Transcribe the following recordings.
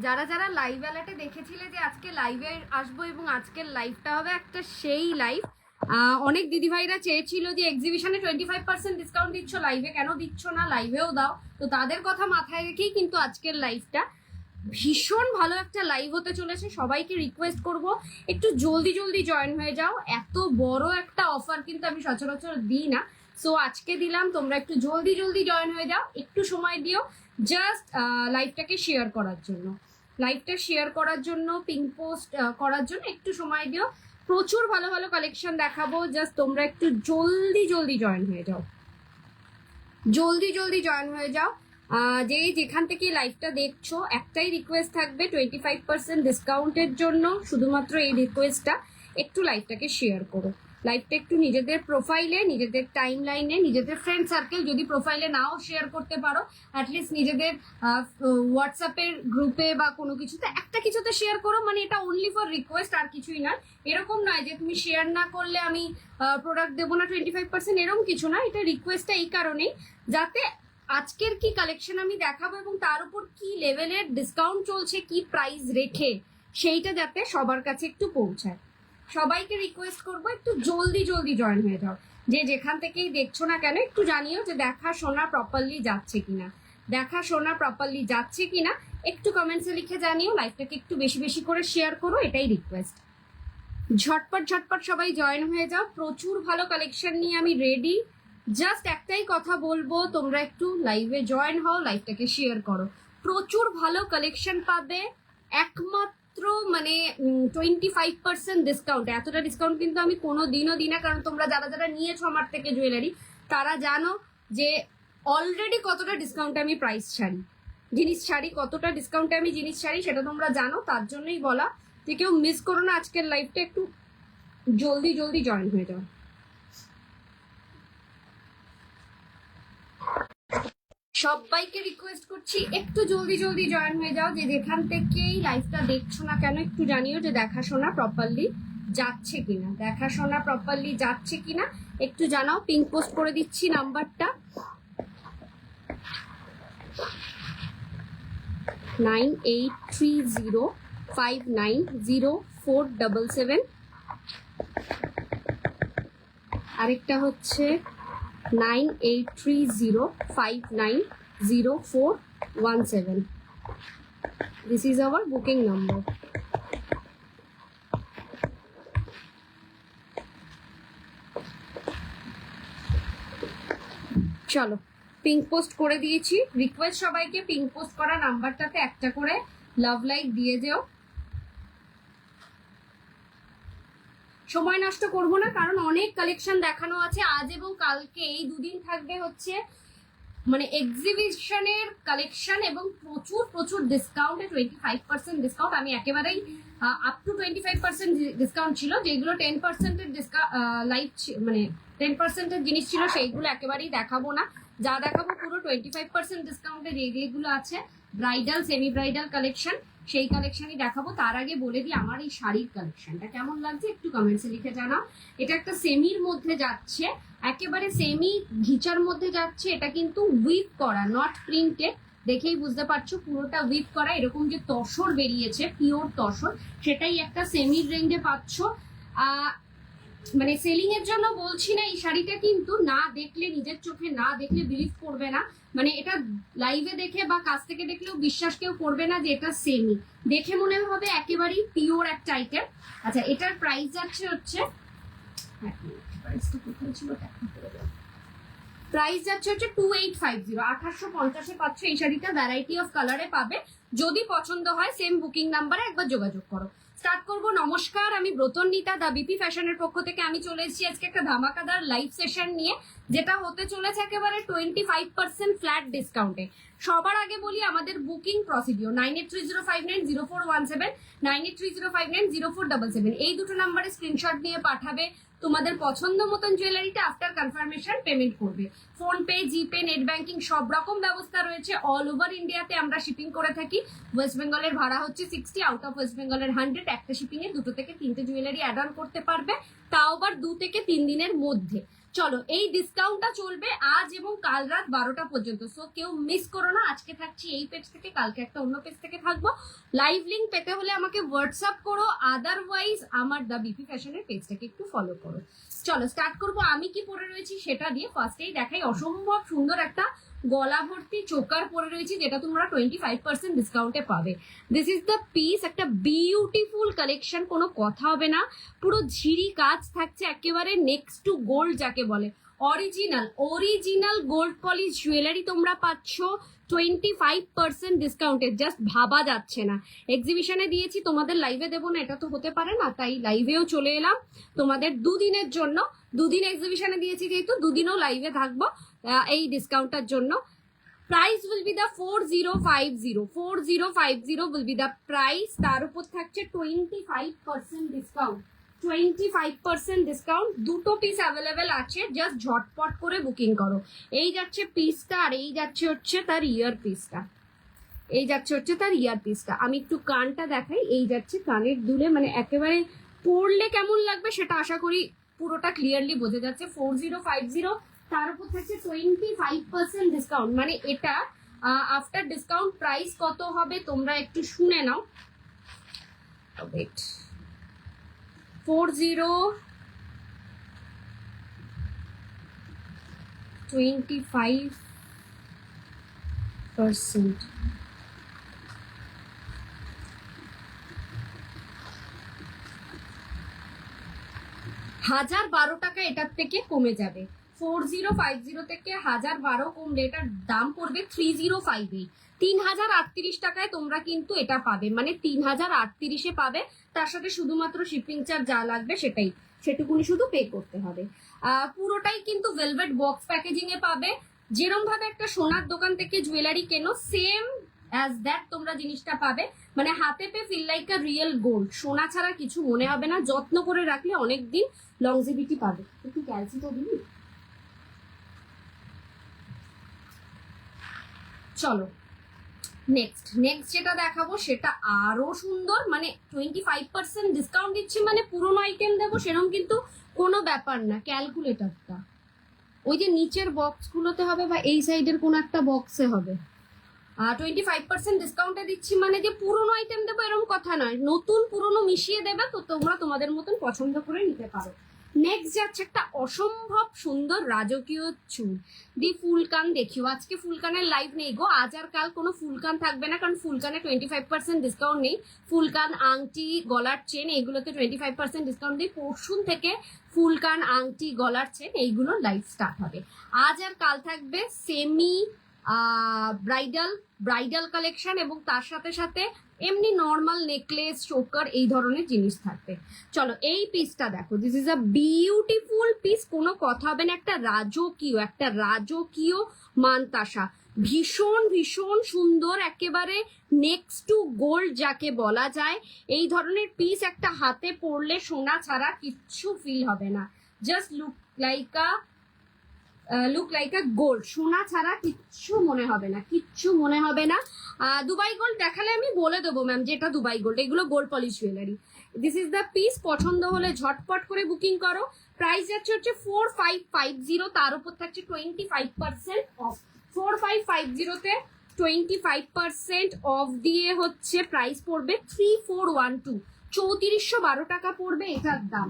যারা যারা লাইভ অ্যালার্টে দেখেছিলে যে আজকে লাইভে আসবো এবং আজকের লাইভটা হবে একটা সেই লাইভ। অনেক দিদিভাইরা চেয়েছিল যে এক্সিবিশনে 25% ডিসকাউন্ট দিচ্ছ, লাইভে কেন দিচ্ছ না, লাইভেও দাও। তো তাদের কথা মাথায় রেখেই কিন্তু আজকের লাইভটা ভীষণ ভালো একটা লাইভ হতে চলেছে। সবাইকে রিকোয়েস্ট করব একটু জলদি জলদি জয়েন হয়ে যাও। এত বড় একটা অফার কিন্তু আমি সচরাচর দিই না, সো আজকে দিলাম। তোমরা একটু জলদি জলদি জয়েন হয়ে যাও, একটু সময় দিও জাস্ট লাইভটাকে শেয়ার করার জন্য, লাইভটা শেয়ার করার জন্য, পিং পোস্ট করার জন্য একটু সময় দিও। প্রচুর ভালো ভালো কালেকশন দেখাবো, জাস্ট তোমরা একটু জলদি জলদি জয়েন হয়ে যাও, জলদি জলদি জয়েন হয়ে যাও। যে যেখান থেকে লাইভটা দেখছো একটাই রিকোয়েস্ট থাকবে 25% ডিসকাউন্টের জন্য। শুধুমাত্র এই রিকোয়েস্টটা, একটু লাইভটাকে শেয়ার করো। লাইভটা একটু নিজেদের প্রোফাইলে, নিজেদের টাইম লাইনে, নিজেদের ফ্রেন্ড সার্কেল, যদি প্রোফাইলে নাও শেয়ার করতে পারো অ্যাটলিস্ট নিজেদের হোয়াটসঅ্যাপের গ্রুপে বা কোনো কিছুতে একটা কিছুতে শেয়ার করো। মানে এটা অনলি ফর রিকোয়েস্ট, আর কিছুই নয়। এরকম নয় যে তুমি শেয়ার না করলে আমি প্রোডাক্ট দেবো না 25%, এরকম কিছু না। এটা রিকোয়েস্টটা এই কারণেই যাতে আজকের কি কালেকশন আমি দেখাবো এবং তার উপর কি লেভেলের ডিসকাউন্ট চলছে, কি প্রাইস রেখে, সেইটা যাতে সবার কাছে একটু পৌঁছায়। সবাইকে রিকোয়েস্ট করবো একটু জলদি জলদি জয়েন হয়ে যাও। যে যেখান থেকেই দেখছো না কেন একটু জানিও যে দেখাশোনা প্রপারলি যাচ্ছে কিনা, দেখাশোনা প্রপারলি যাচ্ছে কিনা একটু কমেন্টসে লিখে জানিও। লাইভটাকে একটু বেশি বেশি করে শেয়ার করো, এটাই রিকোয়েস্ট। ঝটপট ঝটপট সবাই জয়েন হয়ে যাও। প্রচুর ভালো কালেকশন নিয়ে আমি রেডি। জাস্ট একটাই কথা বলবো, তোমরা একটু লাইভে জয়েন হও, লাইভটাকে শেয়ার করো। প্রচুর ভালো কালেকশন পাবে একমাত্র মানে 25% ডিসকাউন্ট। এতটা ডিসকাউন্ট কিন্তু আমি কোনো দিনও দিই না, কারণ তোমরা যারা যারা নিয়েছো আমার থেকে জুয়েলারি তারা জানো যে অলরেডি কতটা ডিসকাউন্টে আমি প্রাইস ছাড়ি, জিনিস ছাড়ি, কতটা ডিসকাউন্টে আমি জিনিস ছাড়ি সেটা তোমরা জানো। তার জন্যই বলা যে কেউ মিস করো না আজকের লাইভটা, একটু জলদি জলদি জয়েন হয়ে যাও। সবাইকে রিকোয়েস্ট করছি একটু জলদি জলদি জয়েন হয়ে যাও। যে যেখান থেকেই লাইভটা দেখছো না কেন একটু জানিও যে দেখাশোনা প্রপারলি যাচ্ছে কিনা, দেখাশোনা প্রপারলি যাচ্ছে কিনা একটু জানাও। পিং পোস্ট করে দিচ্ছি নাম্বারটা 9830590477, আরেকটা হচ্ছে 9830590417. This is our booking number. চলো পিঙ্ক পোস্ট করে দিয়েছি। রিকোয়েস্ট সবাইকে পিঙ্ক পোস্ট করা নাম্বারটাতে একটা করে লাভ লাইক দিয়ে যেও। সময় নষ্ট করব না, কারণ অনেক কালেকশন দেখানো আছে আজ এবং কালকে। এই দুদিন থাকবে হচ্ছে মানে এক্সিবিশনের কালেকশন এবং প্রচুর প্রচুর ডিসকাউন্টে 25% ডিসকাউন্ট। আমি একেবারেই আপ টু 25% ডিসকাউন্ট ছিল, যেগুলো 10%-এর লাইভ মানে 10%-এর জিনিস ছিল সেইগুলো একেবারেই দেখাবো না। যা দেখাবো পুরো 25% ডিসকাউন্টে যেগুলো আছে ব্রাইডাল সেমি ব্রাইডাল কালেকশন, সেই কালেকশনই দেখাবো। তার আগে বলে দিই আমার এই শাড়ির কালেকশনটা কেমন লাগছে একটু কমেন্টসে লিখে জানাও। এটা একটা সেমির মধ্যে যাচ্ছে, একেবারে সেমি ঘিচার মধ্যে যাচ্ছে। এটা কিন্তু উইভ করা, নট প্রিন্টেড, দেখেই বুঝতে পারছো পুরোটা উইভ করা। এরকম যে তসর বেরিয়েছে পিওর তসর, সেটাই একটা সেমির রেঞ্জে পাচ্ছ। মানে সেলিং এর জন্য বলছি না, এই শাড়িটা কিন্তু না দেখলে, নিজের চোখে না দেখলে বিলিভ করবে না। মানে এটা লাইভে দেখে বা কাছ থেকে দেখলেও বিশ্বাস কেউ করবে না যে এটা সেমি। দেখে মনে হবে একেবারেই পিওর একটা আইটেম। আচ্ছা, এটার প্রাইস যাচ্ছে হচ্ছে, প্রাইস যাচ্ছে হচ্ছে 2850, 2850-এ পাচ্ছ এই শাড়িটা। ভ্যারাইটি অফ কালারে পাবে, যদি পছন্দ হয় সেম বুকিং নাম্বারে একবার যোগাযোগ করো। স্টার্ট করবো। নমস্কার, আমি ব্রতন্বিতা দা বিপি ফ্যাশনের পক্ষ থেকে। আমি চলে এসেছি আজকে একটা ধামাকাদার লাইভ সেশন নিয়ে, যেটা হতে চলেছে একেবারে 25% ফ্ল্যাট ডিসকাউন্টে। সবার আগে বলি আমাদের বুকিং প্রসিডিওর 9830590417, 9830590477, এই দুটো নাম্বারে স্ক্রিনশট নিয়ে পাঠাবে তোমাদের পছন্দ মতন জুয়েলারিটা। আফটার কনফার্মেশন পেমেন্ট করবে। ফোন পে, জিপে, নেট ব্যাংকিং সব রকম ব্যবস্থা রয়েছে। অল ওভার ইন্ডিয়াতে আমরা শিপিং করে থাকি। ওয়েস্ট বেঙ্গলের ভাড়া হচ্ছে 60, আউট অফ ওয়েস্ট বেঙ্গলের 100। একটা শিপিং এ 2 থেকে 3টে জুয়েলারি অ্যাড অন করতে পারবে, তাও আবার 2 থেকে 3 দিনের মধ্যে। চলো, এই ডিসকাউন্টটা চলবে আজ এবং কাল রাত 12টা পর্যন্ত, সো কেউ মিস করো না। আজকে থাকছি এই পেজ থেকে, কালকে একটা অন্য পেজ থেকে থাকবো। লাইভ লিঙ্ক পেতে হলে আমাকে হোয়াটসঅ্যাপ করো, আদারওয়াইজ আমার দ্য বিপি ফ্যাশনের পেজটাকে একটু ফলো করো। চলো স্টার্ট করবো। আমি কি পরে রয়েছি সেটা দিয়ে ফার্স্টেই দেখাই। অসম্ভব সুন্দর একটা গলা ভর্তি চোকার পরে রয়েছি, যেটা তোমরা 25% ডিসকাউন্টে পাবে। দিস ইজ দ্য পিস, একটা বিউটিফুল কালেকশন, কোনো কথা হবে না। পুরো ঝিরি কাজ থাকছে, একেবারে নেক্সট টু গোল্ড যাকে বলে, অরিজিনাল গোল্ড পলিশ জুয়েলারি তোমরা পাচ্ছ 25% ডিসকাউন্টে। জাস্ট ভাবা যাচ্ছে না। এক্সিবিশনে দিয়েছি, তোমাদের লাইভে দেবো না, এটা তো হতে পারে না, তাই লাইভেও চলে এলাম তোমাদের দুদিনের জন্য। দুদিন এক্সিবিশনে দিয়েছি যেহেতু, দুদিনও লাইভে থাকবো এই ডিসকাউন্টটার জন্য। Price will be the 4050 will be the price. তার উপর থাকছে 25% ডিসকাউন্ট, 25% ডিসকাউন্ট। দুটো পিস অ্যাভেলেবেল আছে, জাস্ট ঝটপট করে বুকিং করো। এই যাচ্ছে পিসটা, আর এই যাচ্ছে হচ্ছে তার ইয়ার পিসটা। এই যাচ্ছে হচ্ছে তার ইয়ার পিসটা। আমি একটু কানটা দেখাই। এই যাচ্ছে কানের দুলে, মানে একেবারে পরলে কেমন লাগবে সেটা আশা করি পুরোটা ক্লিয়ারলি বোঝা যাচ্ছে। 4050, তার উপর থাকছে 25% ডিসকাউন্ট। মানে এটা আফটার ডিসকাউন্ট প্রাইস কত হবে তোমরা একটু শুনে নাও। ওয়েট, 25%, $1012 এটার থেকে কমে যাবে। 4050 থেকে 1012 কমলে এটার দাম পড়বে 3058। 3038 টাকায় তোমরা কিন্তু এটা পাবে, মানে 3038-এ পাবে। তার সাথে শুধুমাত্র শিপিং চার্জ যা লাগবে সেটুকুনি শুধু পে করতে হবে। পুরোটাই কিন্তু ভেলভেট বক্স প্যাকেজিং এ পাবে। যেরম ভাবে একটা সোনার দোকান থেকে জুয়েলারি কেনো, সেম অ্যাজ দ্যাট তোমরা জিনিসটা পাবে। মানে হাতে পেয়ে feel like a real gold. সোনা ছাড়া কিছু মনে হবে না, যত্ন করে রাখলে অনেকদিন লংজিভিটি পাবে। একটু ক্যালসি তো দিবি। চলো নেক্সট যেটা দেখাবো সেটা আরো সুন্দর। মানে 25% ডিসকাউন্ট দিচ্ছি মানে পুরোনো আইটেম দেবো সেরকম কিন্তু কোনো ব্যাপার না। ক্যালকুলেটরটা ওই যে নিচের বক্সগুলোতে হবে বা এই সাইডের কোনো একটা বক্সে হবে। 25% ডিসকাউন্টে দিচ্ছি মানে যে পুরোনো আইটেম দেবো এরকম কথা নয়, নতুন পুরোনো মিশিয়ে দেবে, তো তোমরা তোমাদের মতন পছন্দ করে নিতে পারো। নেক্সট যাচ্ছে একটা অসম্ভব সুন্দর রাজকীয় চুল দি ফুলকান। দেখিও আজকে ফুলকানের লাইভ নেই গো, আজ আর কাল কোনো ফুলকান থাকবে না, কারণ ফুলকানে 25% ডিসকাউন্ট নেই। ফুলকান আংটি, গলার চেন এইগুলোতে 25% ডিসকাউন্ট দিই। পরশুন থেকে ফুলকান আংটি, গলার চেন এইগুলো লাইভ স্টার্ট হবে। আজ আর কাল থাকবে সেমি ব্রাইডাল কালেকশন, এবং তার সাথে সাথে এমনি নর্মাল নেকলেস, চোকার এই ধরনের জিনিস থাকবে। চলো এই পিসটা দেখো, this is a beautiful piece, কোনো কথা হবে না। একটা রাজকীয় মানতাসা, ভীষণ সুন্দর, একেবারে নেক্সট টু গোল্ড যাকে বলা যায়। এই ধরনের পিস একটা হাতে পরলে সোনা ছাড়া কিচ্ছু ফিল হবে না। Just look like a gold, সোনা ছাড়া কিচ্ছু মনে হবে না। দুবাই গোল্ড দেখালে আমি বলে দেবো ম্যাম যে এটা দুবাই গোল্ড, এগুলো gold polish jewellery. This is the piece. পছন্দ হলে ঝটপট করে বুকিং করো। প্রাইস যাচ্ছে 4550, তার উপর থাকছে 25% অফ। 4550-তে 25% অফ দিয়ে হচ্ছে প্রাইস পড়বে 3412, 3412 টাকা পড়বে এটার দাম।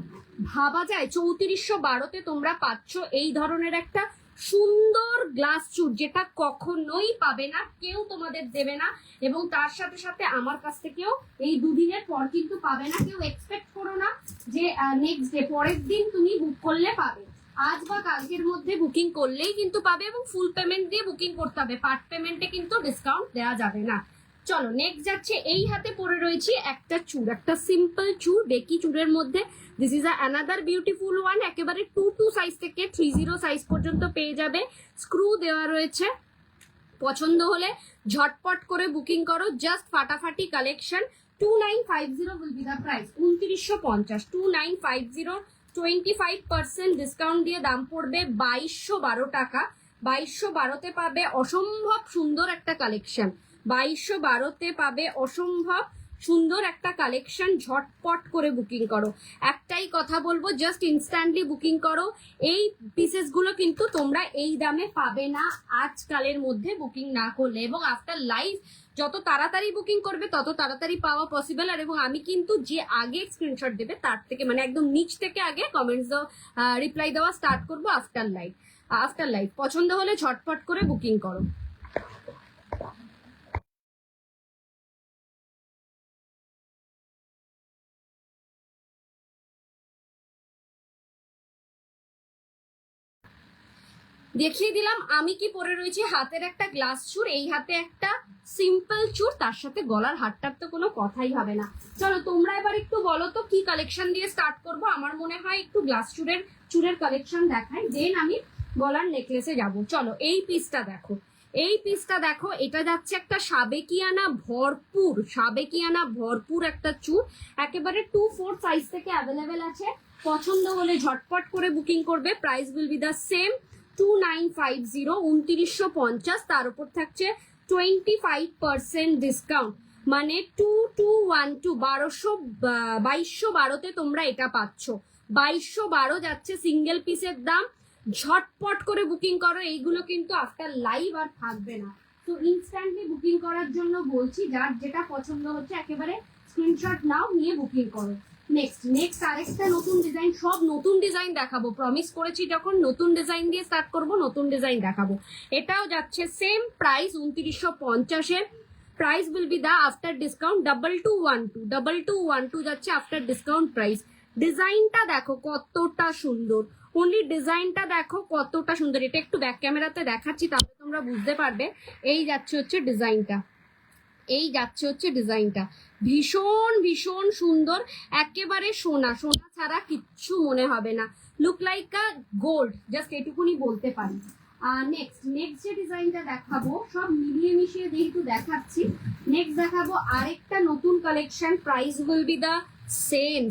ভাবা যায় 3412-তে তোমরা পাচ্ছ এই ধরনের একটা সুন্দর গ্লাস চুট, যেটা কখনোই পাবে না, কেউ তোমাদের দেবে না। এবং তার সাথে সাথে আমার কাছ থেকেও এই দুদিনের পর কিন্তু পাবে না। কেউ এক্সপেক্ট করো না যে নেক্সট ডে, পরের দিন তুমি বুক করলে পাবে। আজ বা কালকের মধ্যে বুকিং করলেই কিন্তু পাবে, এবং ফুল পেমেন্ট দিয়ে বুকিং করতে হবে। পার্ট পেমেন্টে কিন্তু ডিসকাউন্ট দেওয়া যাবে না। চলো নেক্সট যাচ্ছে, এই হাতে পরে রয়েছি একটা চুর, একটা সিম্পল চুর, বেকি চুরের মধ্যে। This is another beautiful one. একেবারে 22 সাইজ থেকে 30 সাইজ পর্যন্ত পেয়ে যাবে। স্ক্রু দেওয়া রয়েছে। পছন্দ হলে ঝটপট করে বুকিং করো। জাস্ট ফাটাফাটি collection. 2950 will be the price, 2950, 2950। 25% discount দিয়ে দাম পড়বে 2212 টাকা। 2212-তে পাবে অসম্ভব সুন্দর একটা কালেকশন। 2212-তে পাবে অসম্ভব সুন্দর একটা কালেকশন, ঝটপট করে বুকিং করো। একটাই কথা বলবো, জাস্ট ইনস্ট্যান্টলি বুকিং করো। এই পিসেসগুলো কিন্তু তোমরা এই দামে পাবে না আজকালের মধ্যে বুকিং না করলে, এবং আফটার লাইভ যত তাড়াতাড়ি বুকিং করবে তত তাড়াতাড়ি পাওয়া পসিবল। আর এবং আমি কিন্তু যে আগে স্ক্রিনশট দেবে তার থেকে মানে একদম নিচ থেকে আগে কমেন্টস রিপ্লাই দেওয়া স্টার্ট করবো আফটার লাইভ। পছন্দ হলে ঝটপট করে বুকিং করো। দেখিয়ে দিলাম আমি কি পরে রয়েছি। হাতের একটা গ্লাস চুর, এই হাতে একটা সিম্পল চুর, তার সাথে গলার হারটার তো কোনো কথাই হবে না। চলো তোমরা এবার একটু বলো তো কি কালেকশন দিয়ে স্টার্ট করব। আমার মনে হয় একটু গ্লাস চুরের কালেকশন দেখাই, দেন আমি গলার নেকলেসে যাব। চলো এই পিসটা দেখো, এই পিসটা দেখো, এটা যাচ্ছে একটা সাবেকিয়ানা ভরপুর একটা চুর, একেবারে 2-4 সাইজ থেকে অ্যাভেলেবেল আছে। পছন্দ হলে ঝটপট করে বুকিং করবে। Price will be the same 2950, 2950। তার উপর থাকছে 25% ডিসকাউন্ট, মানে 2212, 2212তে তোমরা এটা পাচ্ছ। 2212 যাচ্ছে সিঙ্গেল পিসের দাম। ঝটপট করে বুকিং করো, এইগুলো কিন্তু আফটার লাইভ আর থাকবে না। তো ইনস্ট্যান্টলি বুকিং করার জন্য বলছি, যার যেটা পছন্দ হচ্ছে একেবারে স্ক্রিনশট নাও, নিয়ে বুকিং করো। নেক্সট আরেকটা নতুন ডিজাইন, সব নতুন ডিজাইন দেখাবো, প্রমিস করেছি যখন নতুন ডিজাইন দিয়ে স্টার্ট করব নতুন ডিজাইন দেখাবো। এটাও যাচ্ছে সেম প্রাইস 2950-এর। Price will be the after discount 2212 যাচ্ছে আফটার ডিসকাউন্ট প্রাইস। ডিজাইনটা দেখো কতটা সুন্দর, অনলি ডিজাইনটা দেখো কতটা সুন্দর। এটা একটু ব্যাক ক্যামেরাতে দেখাচ্ছি তাহলে তোমরা বুঝতে পারবে। এই যাচ্ছে হচ্ছে ডিজাইনটা, ভীষণ সুন্দর, একেবারে সোনা ছাড়া কিচ্ছু মনে হবে না, look like a gold, just এটুকুনি বলতে পারি। নেক্সট যে ডিজাইনটা দেখাবো, সব মিলিয়ে মিশিয়ে যেহেতু দেখাচ্ছি, নেক্সট দেখাবো আরেকটা নতুন collection. Price will be the same.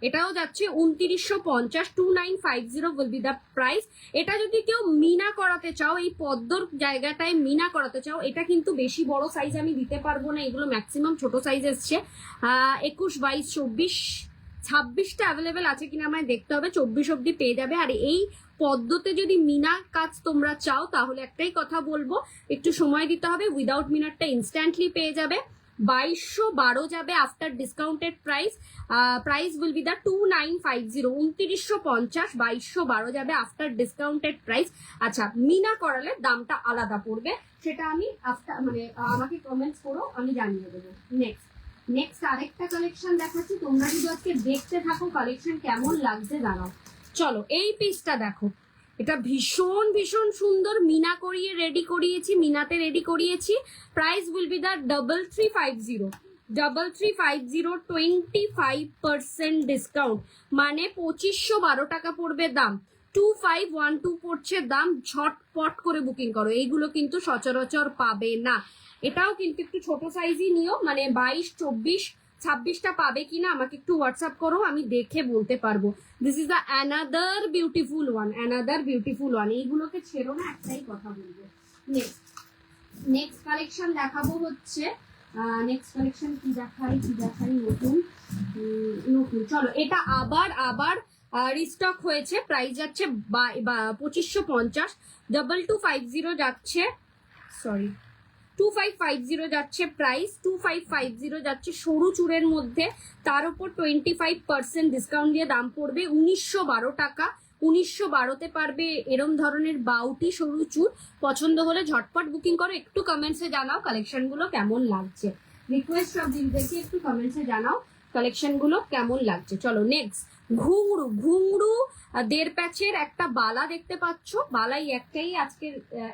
এটাও যাচ্ছে 2950, 2950 উইল বি দা প্রাইস। এটা যদি কেউ মিনা করাতে চাও, এই পদ্মর জায়গাটায় মিনা করাতে চাও, এটা কিন্তু বেশি বড় সাইজ আমি দিতে পারবো না, এগুলো ম্যাক্সিমাম ছোট সাইজ এসছে। 21, 22, 24, 26টা অ্যাভেলেবেল আছে কিনা আমায় দেখতে হবে, 24 অব্দি পেয়ে যাবে। আর এই পদ্মতে যদি মিনা কাজ তোমরা চাও তাহলে একটাই কথা বলবো, একটু সময় দিতে হবে, উইদাউট মিনারটা ইনস্ট্যান্টলি পেয়ে যাবে। 2212 যাবে after discounted price. Price will be the 2950, 2950, 2212 যাবে আফটার ডিসকাউন্টেড প্রাইস। আচ্ছা, মিনা করালে দামটা আলাদা পড়বে, সেটা আমি আফটার মানে আমাকে কমেন্টস করো, আমি জানিয়ে দেবো। নেক্সট আরেকটা কালেকশন দেখাচ্ছি, তোমরা যদি আজকে দেখতে থাকো কালেকশন কেমন লাগছে জানাও। চলো এই পিসটা দেখো, এটা ভীষণ সুন্দর, মিনা করিয়ে রেডি করিয়েছি। Price will be the 3350, 25% discount, মানে 2512 টাকা পড়বে দাম, 2512 পড়ছে দাম। ঝটপট করে বুকিং করো, এইগুলো কিন্তু সচরাচর পাবে না। এটাও কিন্তু একটু ছোট সাইজই নিও, মানে 22, 24, 26টা পাবে কিনা আমাকে একটু হোয়াটসঅ্যাপ করো, আমি দেখে বলতে পারবো। This is the another beautiful one, এইগুলোকে ছেড়ো না, একটাই কথা বলবো। নেক্সট কালেকশন দেখাবো হচ্ছে, নেক্সট কালেকশন কি দেখাই নতুন। চলো এটা আবার রিস্টক হয়েছে। প্রাইস যাচ্ছে 2550, 2250 যাচ্ছে, 2550 যাচ্ছে প্রাইস, 2550 যাচ্ছে সরু চুরের মধ্যে, তার উপর 25% ডিসকাউন্ট দিয়ে দাম পড়বে 1912 টাকা। 1912তে পারবে এরম ধরনের বাউটি সরু চুর। পছন্দ হলে ঝটপট বুকিং করো। একটু কমেন্টসে জানাও কালেকশনগুলো কেমন লাগছে, রিকোয়েস্ট সব দিনদেরকে একটু কমেন্টসে জানাও কালেকশনগুলো কেমন লাগছে। চলো নেক্সট ঘুংরু 1.5 প্যাচের একটা বালা দেখতে পাচ্ছ, বালাই একটাই আজকে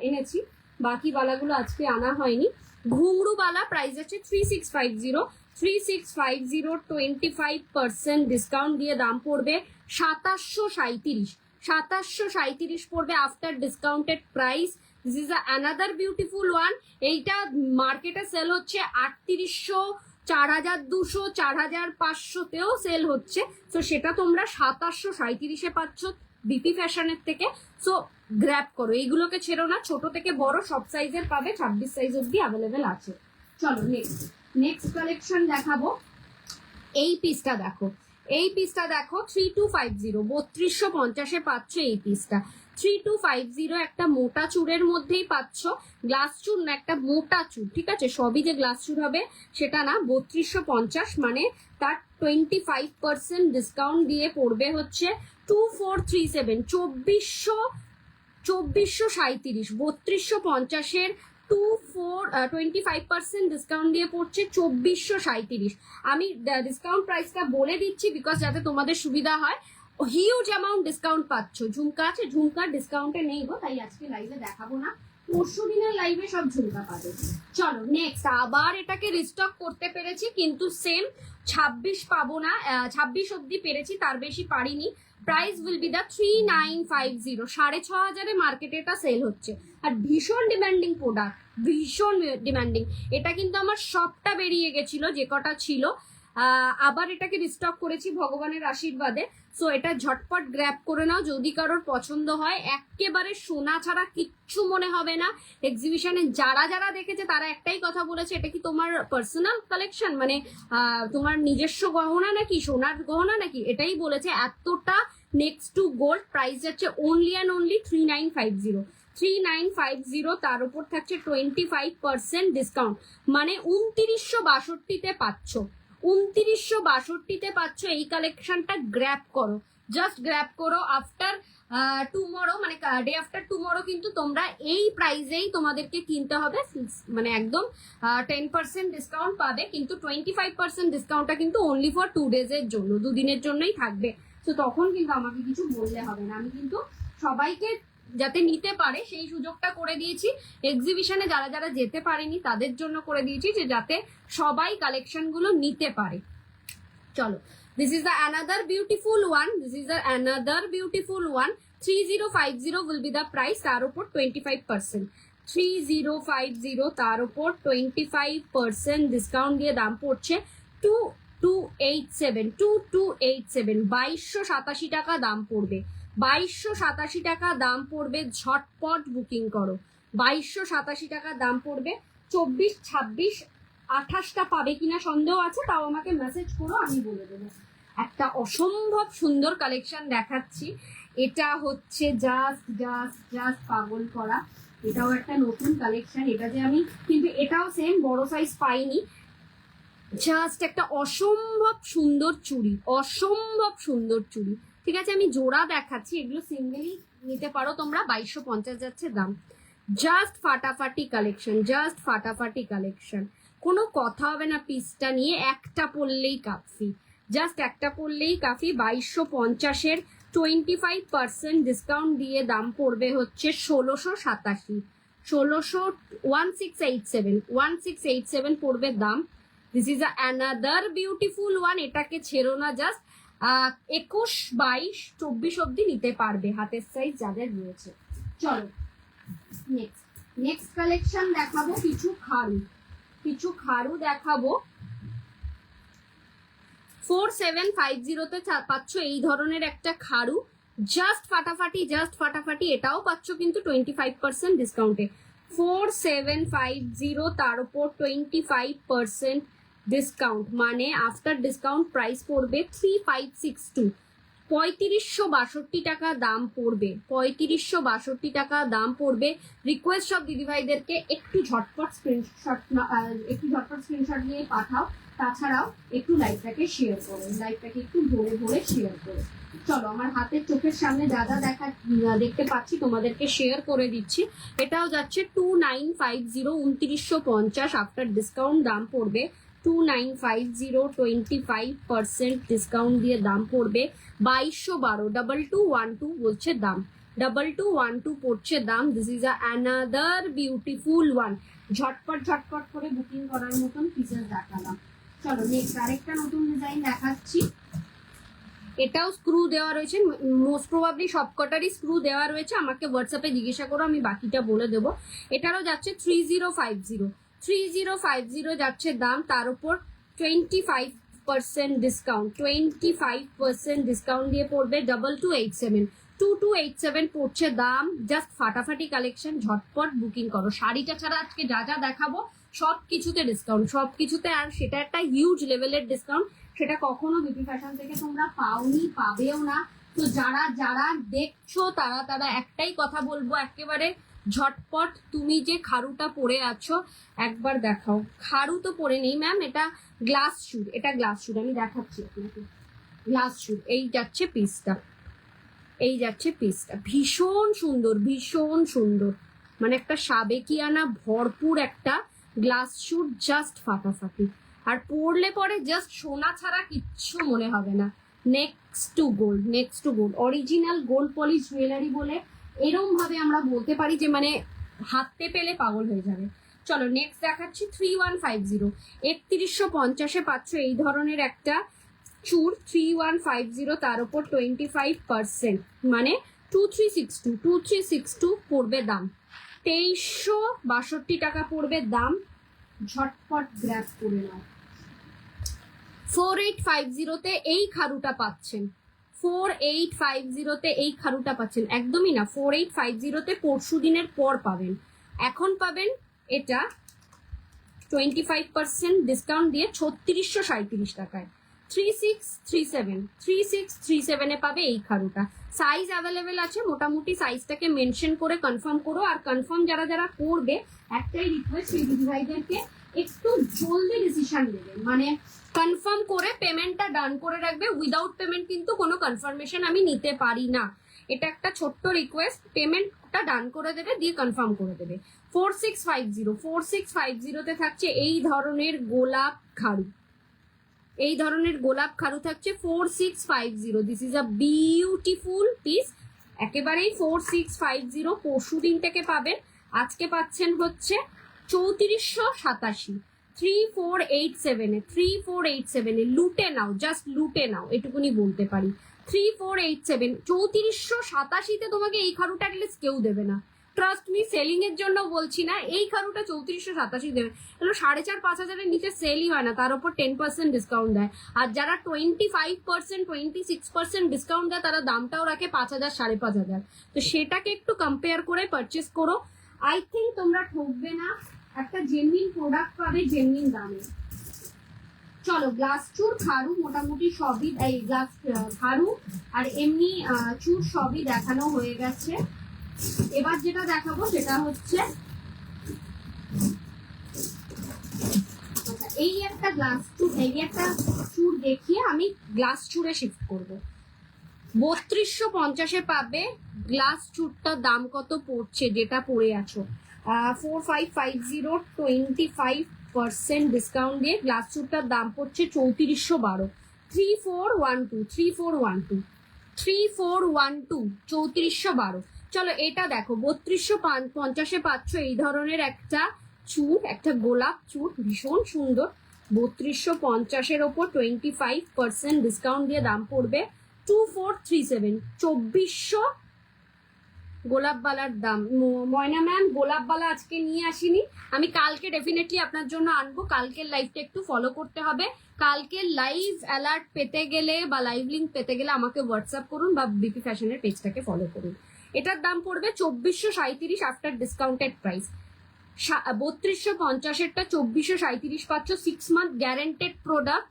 এনেছি, বাকি বালাগুলো আজকে আনা হয়নি। ঘুংরু বালা প্রাইস আছে 3650, 25% ডিসকাউন্ট দিয়ে দাম পড়বে 2737 পড়বে after discounted price. This is another beautiful one. এইটা মার্কেটে সেল হচ্ছে 3800, 4200, 4500তেও সেল হচ্ছে। তো সেটা তোমরা 2737 পাচ্ছ বিপি ফ্যাশনের থেকে। সো গ্র্যাব করো, এইগুলোকে ছেড়ো না, ছোট থেকে বড় সব সাইজের পাবে, 26 সাইজ অব্দি অ্যাভেলেবেল আছে। চলো নেক্সট কালেকশন দেখাবো। এই পিসটা দেখো, এই পিসটা দেখো 3250, 3250 পাচ্ছ এই পিসটা। 3250 একটা মোটা চুরের মধ্যেই পাচ্ছ, গ্লাস চুর না, একটা মোটা চুর, ঠিক আছে? সবই যে গ্লাস চুর হবে সেটা না। 3250 মানে তার 25% ডিসকাউন্ট দিয়ে পড়বে হচ্ছে 2437, 2437, 3250-এর 25% ডিসকাউন্ট দিয়ে পড়ছে 2437। আমি ডিসকাউন্ট প্রাইসটা বলে দিচ্ছি বিকজ যাতে তোমাদের সুবিধা হয়। হিউজ অ্যামাউন্ট ডিসকাউন্ট পাচ্ছ। ঝুমকা আছে, ঝুমকার ডিসকাউন্টে নেই গো, তাই আজকে লাইভে দেখাবো না, পরশু দিনের লাইভে সব ঝুমকা পাবে। চলো নেক্সট, আবার এটাকে রিস্টক করতে পেরেছি কিন্তু সেম 26 পাবো না, 26 অব্দি পেরেছি, তার বেশি পারিনি। প্রাইস উইল বি দা 3950, 6500 মার্কেটে এটা সেল হচ্ছে। আর ভীষণ ডিমান্ডিং প্রোডাক্ট, ভীষণ ডিমান্ডিং। এটা কিন্তু আমার সবটা বেরিয়ে গেছিল যে কটা ছিল, আবার এটাকে রিস্টক করেছি ভগবানের আশীর্বাদে। সো এটা ঝটপট গ্র্যাব করে নাও যদি কারোর পছন্দ হয়। একেবারে সোনা ছাড়া কিচ্ছু মনে হবে না। এক্সিবিশনে যারা যারা দেখেছে তারা একটাই কথা বলেছে, এটা কি তোমার পার্সোনাল কালেকশন, মানে তোমার নিজস্ব গহনা নাকি, সোনার গহনা নাকি, এটাই বলেছে। এতটা নেক্সট টু গোল্ড। প্রাইস যাচ্ছে অনলি অ্যান্ড অনলি 3950, 3950। তার উপর থাকছে 25% ডিসকাউন্ট, মানে 2962-তে পাচ্ছ, 2962-তে পাচ্ছ এই কালেকশনটা। গ্র্যাব করো, জাস্ট গ্র্যাব করো। আফটার টুমরো, মানে ডে আফটার টুমরো কিন্তু তোমরা এই প্রাইসেই তোমাদেরকে কিনতে হবে, মানে একদম 10% ডিসকাউন্ট পাবে। কিন্তু 25% ডিসকাউন্টটা কিন্তু অনলি ফর 2 ডেজের জন্য, 2 দিনের জন্যই থাকবে। তো তখন কিন্তু আমাকে কিছু বললে হবে না। আমি কিন্তু সবাইকে যাতে নিতে পারে সেই সুযোগটা করে দিয়েছি। এক্সিবিশনে যারা যারা যেতে পারেনি তাদের জন্য করে দিয়েছি, যে যাতে সবাই কালেকশন গুলো নিতে পারে। চলো, this is the another beautiful one, this is the another beautiful one. 3050 will be the price, তার উপর 25%। 3050, তার উপর 25% ডিসকাউন্ট দিয়ে দাম পড়ছে 2287, 2287, 2287 টাকা দাম পড়বে, 2287 টাকা দাম পড়বে। ঝটপট বুকিং করো, 2287 টাকা দাম পড়বে। 24, 26, 28টা পাবে কিনা সন্দেহ আছে, তাও আমাকে মেসেজ করো, আমি বলে দেবো। একটা অসম্ভব সুন্দর কালেকশন দেখাচ্ছি। এটা হচ্ছে জাস্ট জাস্ট জাস্ট পাগল করা। এটাও একটা নতুন কালেকশন। এটা যে আমি, কিন্তু এটাও সেম বড় সাইজ পাইনি। জাস্ট একটা অসম্ভব সুন্দর চুড়ি, অসম্ভব সুন্দর চুড়ি। ঠিক আছে, আমি জোড়া দেখাচ্ছি, এগুলো সিঙ্গেলি নিতে পারো তোমরা। 2250 যাচ্ছে দাম। জাস্ট ফাটাফাটি কালেকশন, জাস্ট ফাটাফাটি কালেকশন, কোনো কথা হবে না পিসটা নিয়ে। একটা পরলেই কাফি, জাস্ট একটা পরলেই কাফি। 2250-এর 25% ডিসকাউন্ট দিয়ে দাম পড়বে হচ্ছে 1687, 1687 পড়বে দাম। This is another beautiful one. এটাকে ছেড়ো না, জাস্ট 21, 22, 24 অব্দি নিতে পারবে হাতের সাইজ যাদের রয়েছে। চলো নেক্সট কালেকশন দেখাবো। কিছু খাড়ু দেখাবো। 4750-তে পাচ্ছ এই ধরনের একটা খাড়ু, জাস্ট ফাটাফাটি, জাস্ট ফাটাফাটি। এটাও পাচ্ছ কিন্তু 25% ডিসকাউন্টে। 4750, তার উপর 25% ডিসকাউন্ট, মানে আফটার ডিসকাউন্ট প্রাইস পড়বে 3562, 3562 টাকা দাম পড়বে, 3562 টাকা দাম পড়বে। রিকোয়েস্ট সব দিদিভাইদেরকে একটু ঝটপট স্ক্রিনশট নিয়ে পাঠাও। তাছাড়াও একটু লাইভটাকে শেয়ার করো, লাইভটাকে একটু ভরে ভরে শেয়ার করো। চলো, আমার হাতের চোখের সামনে যা যা দেখতে পাচ্ছি তোমাদেরকে শেয়ার করে দিচ্ছি। এটাও যাচ্ছে 2950, 2950 আফটার ডিসকাউন্ট দাম পড়বে 2950, 25% ডিসকাউন্ট দিয়ে দাম পড়বে 2212, 2212 বলছে দাম, 2212 পড়ছে দাম। This is another beautiful one. ঝটপট ঝটপট করে বুকিং করার মতন পিসেস দেখালাম। চলো নেক্সট আরেকটা নতুন ডিজাইন দেখাচ্ছি। এটাও স্ক্রু দেওয়া রয়েছে, মোস্ট প্রবাবলি সবকটারই স্ক্রু দেওয়া রয়েছে। আমাকে হোয়াটসঅ্যাপে জিজ্ঞাসা করো, আমি বাকিটা বলে দেবো। এটারও যাচ্ছে 3050, 3050 যাচ্ছে দাম, তার উপর 25% ডিসকাউন্ট, 25% ডিসকাউন্ট দিয়ে পড়বে 2287, 2287 পড়ছে দাম। জাস্ট ফাটাফাটি কালেকশন, ঝটপট বুকিং করো। শাড়িটা ছাড়া আজকে যা যা দেখাবো সব কিছুতে ডিসকাউন্ট, সব কিছুতে, আর সেটা একটা হিউজ লেভেলের ডিসকাউন্ট। সেটা কখনো বিপি ফ্যাশন থেকে তোমরা পাওনি, পাবেও না। তো যারা যারা দেখছো তারা তারা একটাই কথা বলবো, একেবারে ঝটপট তুমি যে খারুটা পরে আছো একবার দেখাও। খারু তো পরে নেই ম্যাম, এটা গ্লাস শুট, এটা গ্লাস শুট, আমি দেখাচ্ছি আপনাকে। গ্লাস শুট, এই যাচ্ছে পিসটা, এই যাচ্ছে পিসটা, ভীষণ সুন্দর, ভীষণ সুন্দর, মানে একটা সাবেকিয়ানা ভরপুর একটা গ্লাস শুট, জাস্ট ফাটাফাটি। আর পরলে পরে জাস্ট সোনা ছাড়া কিচ্ছু মনে হবে না। Next two gold, next two gold, original gold polish jewellery বলে এরম ভাবে আমরা বলতে পারি যে মানে হাতে পেলে পাগল হয়ে যাবে। চলো নেক্সট দেখাচ্ছি 3150, 3150-এ পাচ্ছ এই ধরনের একটা চুর 3150, তার উপর 25%, মানে 2362 পড়বে দাম, 2362 টাকা পড়বে দাম। ঝটপট গ্র্যাব করে নাও। 4850-তে এই খারুটা পাচ্ছেন, 4850-তে এই খারুটা পাচ্ছেন, একদমই না 4850-তে পরশু দিনের পর পাবেন, এখন পাবেন এটা 25% ডিসকাউন্ট দিয়ে 3637 টাকায়। 3637-এ পাবে এই খারুটা। সাইজ অ্যাভেলেবেল আছে, মোটামুটি সাইজটাকে মেনশন করে কনফার্ম করো। আর কনফার্ম যারা যারা করবে একটাই রিকোয়েস্ট, এই দিদি ভাইদেরকে একটু জলদি ডিসিশন দেবে, মানে কনফার্ম করে পেমেন্টটা ডান করে রাখবে। উইদাউট পেমেন্ট কিন্তু কোনো কনফার্মেশন আমি নিতে পারি না, এটা একটা ছোট্ট রিকোয়েস্ট। পেমেন্টটা ডান করে দেবে, দিয়ে কনফার্ম করে দেবে। 4650-তে থাকছে এই ধরনের গোলাপ খারু, এই ধরনের গোলাপ খারু থাকছে 4650। This is a beautiful piece, একেবারেই 4650। পরশু দিন থেকে পাবেন, আজকে পাচ্ছেন হচ্ছে 3487, 3487-এ, 3487-এ লুটে নাও, জাস্ট লুটে নাও, এটুকুনি বলতে পারি। 3487, 3487-তে তোমাকে এই খারুটা অ্যাটলিস্ট কেউ দেবে না, ট্রাস্ট মি। সেলিং এর জন্য বলছি না, এই খারুটা 3487 দেবে। 4500-5000-এর নিচে সেলই হয় না, তার উপর 10% ডিসকাউন্ট দেয়। আর যারা 25%, 26% ডিসকাউন্ট দেয় তারা দামটাও রাখে 5000, 5500। তো সেটাকে একটু কম্পেয়ার করে পারচেস করো, আই থিঙ্ক তোমরা ঠকবে না, একটা জেনুইন প্রোডাক্ট পাবে জেনুইন দামে। চলো গ্লাস চুর খারু মোটামুটি সবই, এই গ্লাস খারু আর এমনি চুর সবই দেখানো হয়ে গেছে। এবার যেটা দেখাবো সেটা হচ্ছে এই একটা গ্লাস চুর, এই একটা চুর দেখিয়ে আমি গ্লাস চুরে শিফট করব। 3250-এ পাবে গ্লাস চুরটার দাম কত পড়ছে যেটা পরে আছো, 4550, 25% ডিসকাউন্ট দিয়ে গ্লাস চুরটার দাম পড়ছে 3412, 3412, 3412। চলো এটা দেখো, 3250-এ পাচ্ছ এই ধরনের একটা চুর, একটা গোলাপ চুর, ভীষণ সুন্দর। 3250-এর ওপর 25% ডিসকাউন্ট দিয়ে দাম পড়বে 2437, 2400 গোলাপ বালার দাম। ময়না ম্যাম গোলাপ বালা আজকে নিয়ে আসিনি, আমি কালকে ডেফিনেটলি আপনার জন্য আনবো। কালকের লাইভটা একটু ফলো করতে হবে, কালকের লাইভ অ্যালার্ট পেতে গেলে বা লাইভ লিঙ্ক পেতে গেলে আমাকে হোয়াটসঅ্যাপ করুন বা বিপি ফ্যাশনের পেজটাকে ফলো করুন। এটার দাম পড়বে 2437 আফটার ডিসকাউন্টেড প্রাইস। 3250-এরটা 2437 পাচ্ছ, 6 month guaranteed product.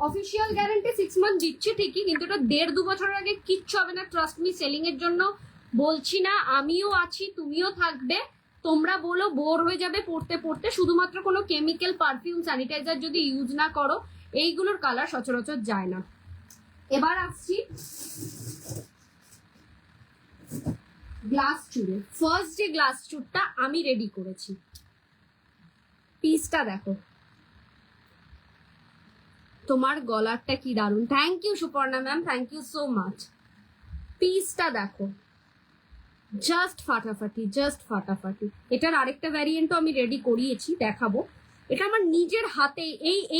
Official guarantee 6 month দিচ্ছে ঠিকই, কিন্তু এটা 1.5-2 বছরের আগে কিচ্ছু হবে না, ট্রাস্ট মি। সেলিং এর জন্য বলছি না, আমিও আছি, তুমিও থাকবে। তোমরা বলো বোর হয়ে যাবে পড়তে পড়তে, শুধুমাত্র কোনো কেমিক্যাল, পারফিউম, স্যানিটাইজার যদি ইউজ না করো, এইগুলোর কালার সচরাচর যায় না। এবার আসছি গ্লাস চুরে। ফার্স্ট যে গ্লাস চুরটা আমি রেডি করেছি, পিসটা দেখো, তোমার গলারটা কি দারুণ। Thank you Suparna ma'am, thank you so much. পিসটা দেখো, জাস্ট ফাটাফাটি, জাস্ট ফাটাফাটি। এটার আরেকটা ভ্যারিয়েন্টও আমি রেডি করিয়েছি, দেখাবো। এটা আমার নিজের হাতে,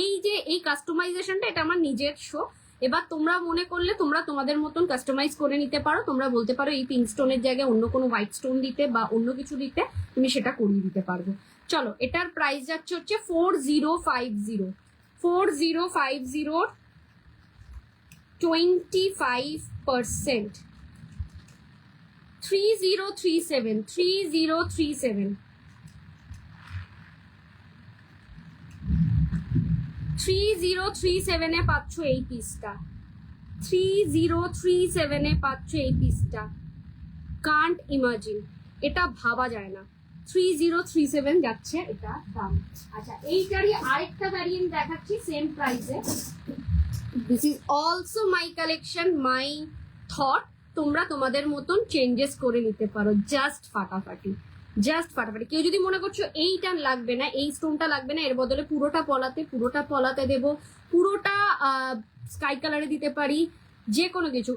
এই যে এই কাস্টমাইজেশনটা এটা আমার নিজের শো। এবার তোমরা মনে করলে তোমরা তোমাদের মতন কাস্টমাইজ করে নিতে পারো, তোমরা বলতে পারো এই পিঙ্ক স্টোনের জায়গায় অন্য কোনো হোয়াইট স্টোন দিতে বা অন্য কিছু দিতে, তুমি সেটা করিয়ে দিতে পারবো। চলো এটার প্রাইস যাচ্ছে হচ্ছে 4050, 4050, 25%, 3037 3037 3037 এ পাচ্ছ এই পিসটা, 3037 এ পাচ্ছ এই পিসটা। কান্ট ইমাজিন, এটা ভাবা যায় না। 3037 যাচ্ছে এটা দাম। আচ্ছা, এইটারই আরেকটা ভ্যারিয়েন্ট দেখাচ্ছি সেম প্রাইসে। This is also my collection, my thought. তোমরা তোমাদের মতন চেঞ্জেস করে নিতে পারো। জাস্ট ফাটাফাটি, জাস্ট ফাটাফাটি। কেউ যদি মনে করছো এইটা লাগবে না, এই স্টোনটা লাগবে না, এর বদলে পুরোটা পলাতে দেবো, পুরোটা স্কাই কালারে দিতে পারি, যে কোনো কিছু।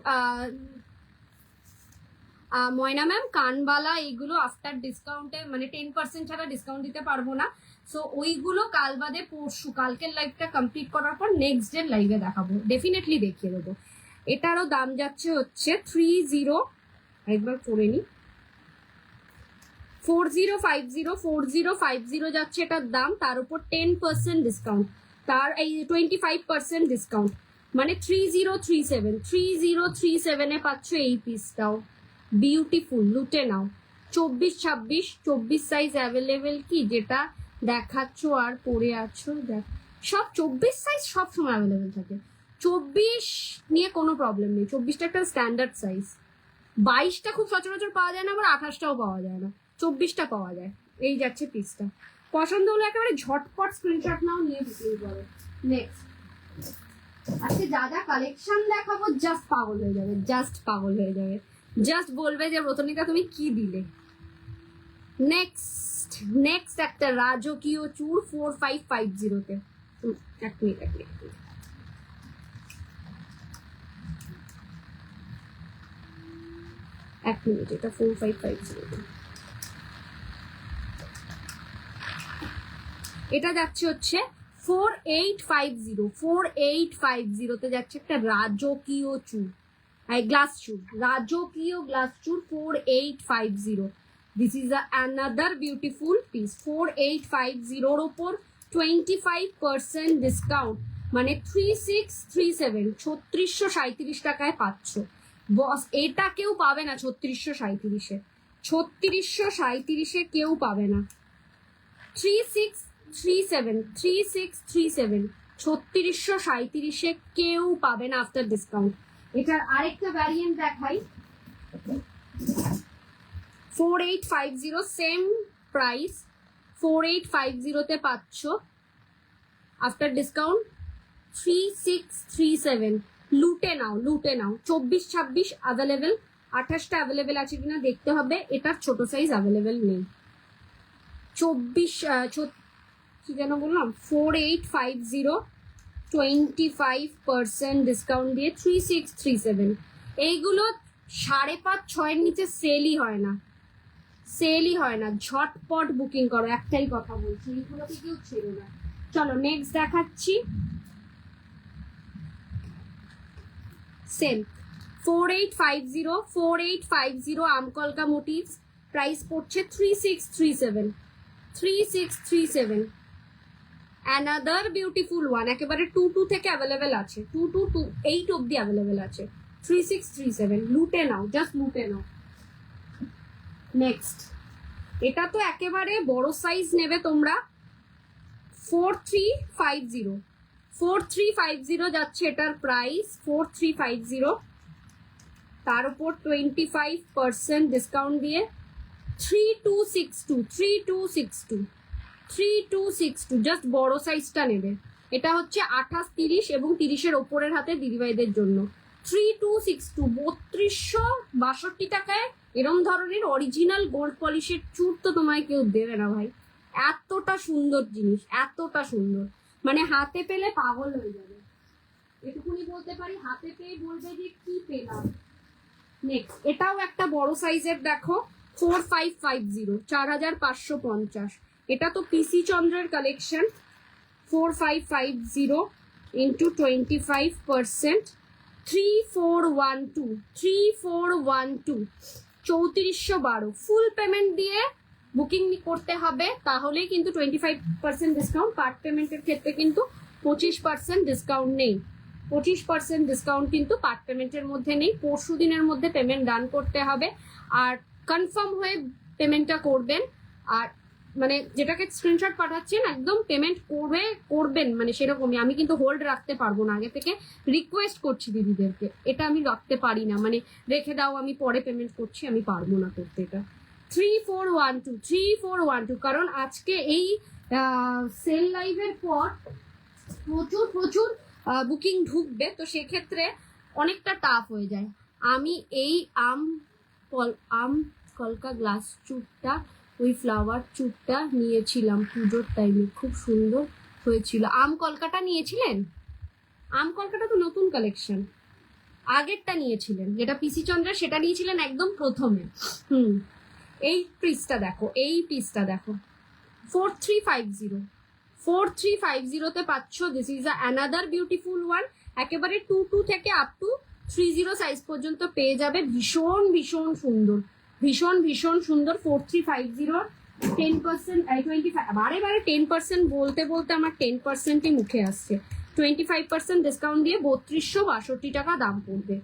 ময়না ম্যাম, কানবালা এইগুলো আফটার ডিসকাউন্টে মানে 10% ছাড়া ডিসকাউন্ট দিতে পারবো না। সো ওইগুলো কাল বাদে পরশু, কালকের লাইভটা কমপ্লিট করার পর নেক্সট ডে লাইভে দেখাবো, ডেফিনেটলি দেখিয়ে দেবো। এটারও দাম যাচ্ছে হচ্ছে 30, একবার করে নি, 4050 যাচ্ছে এটার দাম। তার উপর 10% ডিসকাউন্ট, তার এই 25% ডিসকাউন্ট, মানে 3037 এ পাচ্ছ এই পিসটাও। বিউটিফুল, লুটে নাও। 24-26 সাইজ অ্যাভেলেবেল, কি যেটা দেখাচ্ছ আর পরে আছো দেখ, সব 24 সাইজ সব সময় অ্যাভেলেবেল থাকে। 24 নিয়ে কোনো প্রবলেম নেই, 24টা একটা স্ট্যান্ডার্ড সাইজ। 22টা খুব সচরাচর পাওয়া যায় না, আবার 28টাও পাওয়া যায় না, 24টা পাওয়া যায়। এই যাচ্ছে পিসটা, পছন্দ হলো একেবারে ঝটপট স্ক্রিনশট নাও, নিয়ে বুকিং করো। নেক্সট, আজকে যা যা কালেকশন দেখাবো জাস্ট পাগল হয়ে যাবে, জাস্ট পাগল হয়ে যাবে, জাস্ট বলবে যে রতনিকা তুমি কি দিলে। নেক্সট একটা রাজকীয় চুর 4550-তে। এক মিনিট, এটা 4550। এটা যাচ্ছে হচ্ছে 4850-তে যাচ্ছে একটা রাজকীয় চুর, গ্লাস চুর, রাজকীয় গ্লাস চুর 4850। This is another beautiful piece. 4850-র ওপর 25% ডিসকাউন্ট, মানে 3637, 3637 টাকায় পাচ্ছ। বস, এটা কেউ পাবে না 3637-এ, 3637-এ কেউ পাবে না। 3637, 3637 কেউ পাবে না আফটার ডিসকাউন্ট। এটার আরেকটা ভ্যারিয়েন্ট দেখাই, 4850, সেম প্রাইস। 4850-তে পাচ্ছ আফটার ডিসকাউন্ট 3637। লুটে নাও, লুটে নাও। 24-26 অ্যাভেলেবেল, 28টা অ্যাভেলেবেল আছে কিনা দেখতে হবে। এটার ছোট সাইজ অ্যাভেলেবেল নেই। 24 কি যেন বললাম, 4850, 25% ডিসকাউন্ট দিয়ে 3637। এইগুলো 5.5-6-এর নিচে সেলই হয় না, সেলই হয় না। ঝটপট বুকিং করো, একটাই কথা বলছি, এইগুলোকে কেউ ছেড়ে না। চলো নেক্সট দেখাচ্ছি। সেম 4850 আমকলকা মোটিভস, প্রাইস পড়ছে 3637। অ্যানাদার বিউটিফুল ওয়ান, একেবারে 22 থেকে অ্যাভেলেবেল আছে, 2 to 8 অব্দি অ্যাভেলেবেল আছে। 3637, লুটে নাও, জাস্ট লুটে নাও। নেক্সট, এটা তো একেবারে বড় সাইজ নেবে তোমরা। 4350 যাচ্ছে এটার প্রাইস, 4350। তার উপর 25% ডিসকাউন্ট দিয়ে 3262, জাস্ট বড় সাইজটা নেবে। এটা হচ্ছে 28, 30 এবং 30-এর ওপরের হাতে দিদিভাইদের জন্য। 3262, 3262 টাকায় এরম ধরনের অরিজিনাল গোল্ড পলিশের চুর তো তোমায় কেউ দেবে না ভাই। এতটা সুন্দর জিনিস, এতটা সুন্দর, মানে হাতে পেলে পাগল হয়ে যাবে। এটুকুনি বলতে পারি, হাতে পেয়ে বলবে যে কি পেলাম। নেক্সট, এটাও একটা বড় সাইজের দেখো, 4550, 4550। এটা তো পিসি চন্দ্রের কালেকশন। 4550 ইন্টু 25%, 3412, 3412। ফুল পেমেন্ট দিয়ে বুকিং করতে হবে, তাহলেই কিন্তু 25% ডিসকাউন্ট। পার্ট পেমেন্টের ক্ষেত্রে কিন্তু 25% ডিসকাউন্ট নেই। 25% ডিসকাউন্ট কিন্তু পার্ট পেমেন্টের মধ্যে নেই, পরশু দিনের মধ্যে পেমেন্ট ডান করতে হবে। আর কনফার্ম হয়ে পেমেন্টটা করবেন, আর মানে যেটাকে স্ক্রিনশট পাঠাচ্ছেন একদম পেমেন্ট করবেন, মানে সেরকমই। আমি কিন্তু হোল্ড রাখতে পারবো না, আগে থেকে রিকোয়েস্ট করছি দিদিদেরকে, এটা আমি রাখতে পারি না, মানে রেখে দাও আমি পরে পেমেন্ট করছি, আমি পারবো না করতে এটা। 3412 কারণ আজকে এই সেল লাইভের পর প্রচুর বুকিং ঢুকবে, তো সেক্ষেত্রে অনেকটা টাফ হয়ে যায়। আমি এই আম কলকা গ্লাস চুটটা, ওই ফ্লাওয়ার চুটটা নিয়েছিলাম পুজোর টাইমে, খুব সুন্দর হয়েছিল। আম কলকাটা নিয়েছিলেন? আম কলকাটা তো নতুন কালেকশন, আগেরটা নিয়েছিলেন যেটা পিসি চন্দ্রের, সেটা নিয়েছিলেন একদম প্রথমে। এই পিসটা দেখো, এই পিসটা দেখো, 4350 তে পাচ্ছ। This is another beautiful one, একেবারে 22 থেকে আপ টু 30 সাইজ পর্যন্ত পেয়ে যাবে। ভীষণ সুন্দর, ভীষণ সুন্দর। 4350 10%, 25 বারে 10% বলতে আমার 10%ই মুখে আসছে। 25% ডিসকাউন্ট দিয়ে 3262 টাকা দাম পড়বে,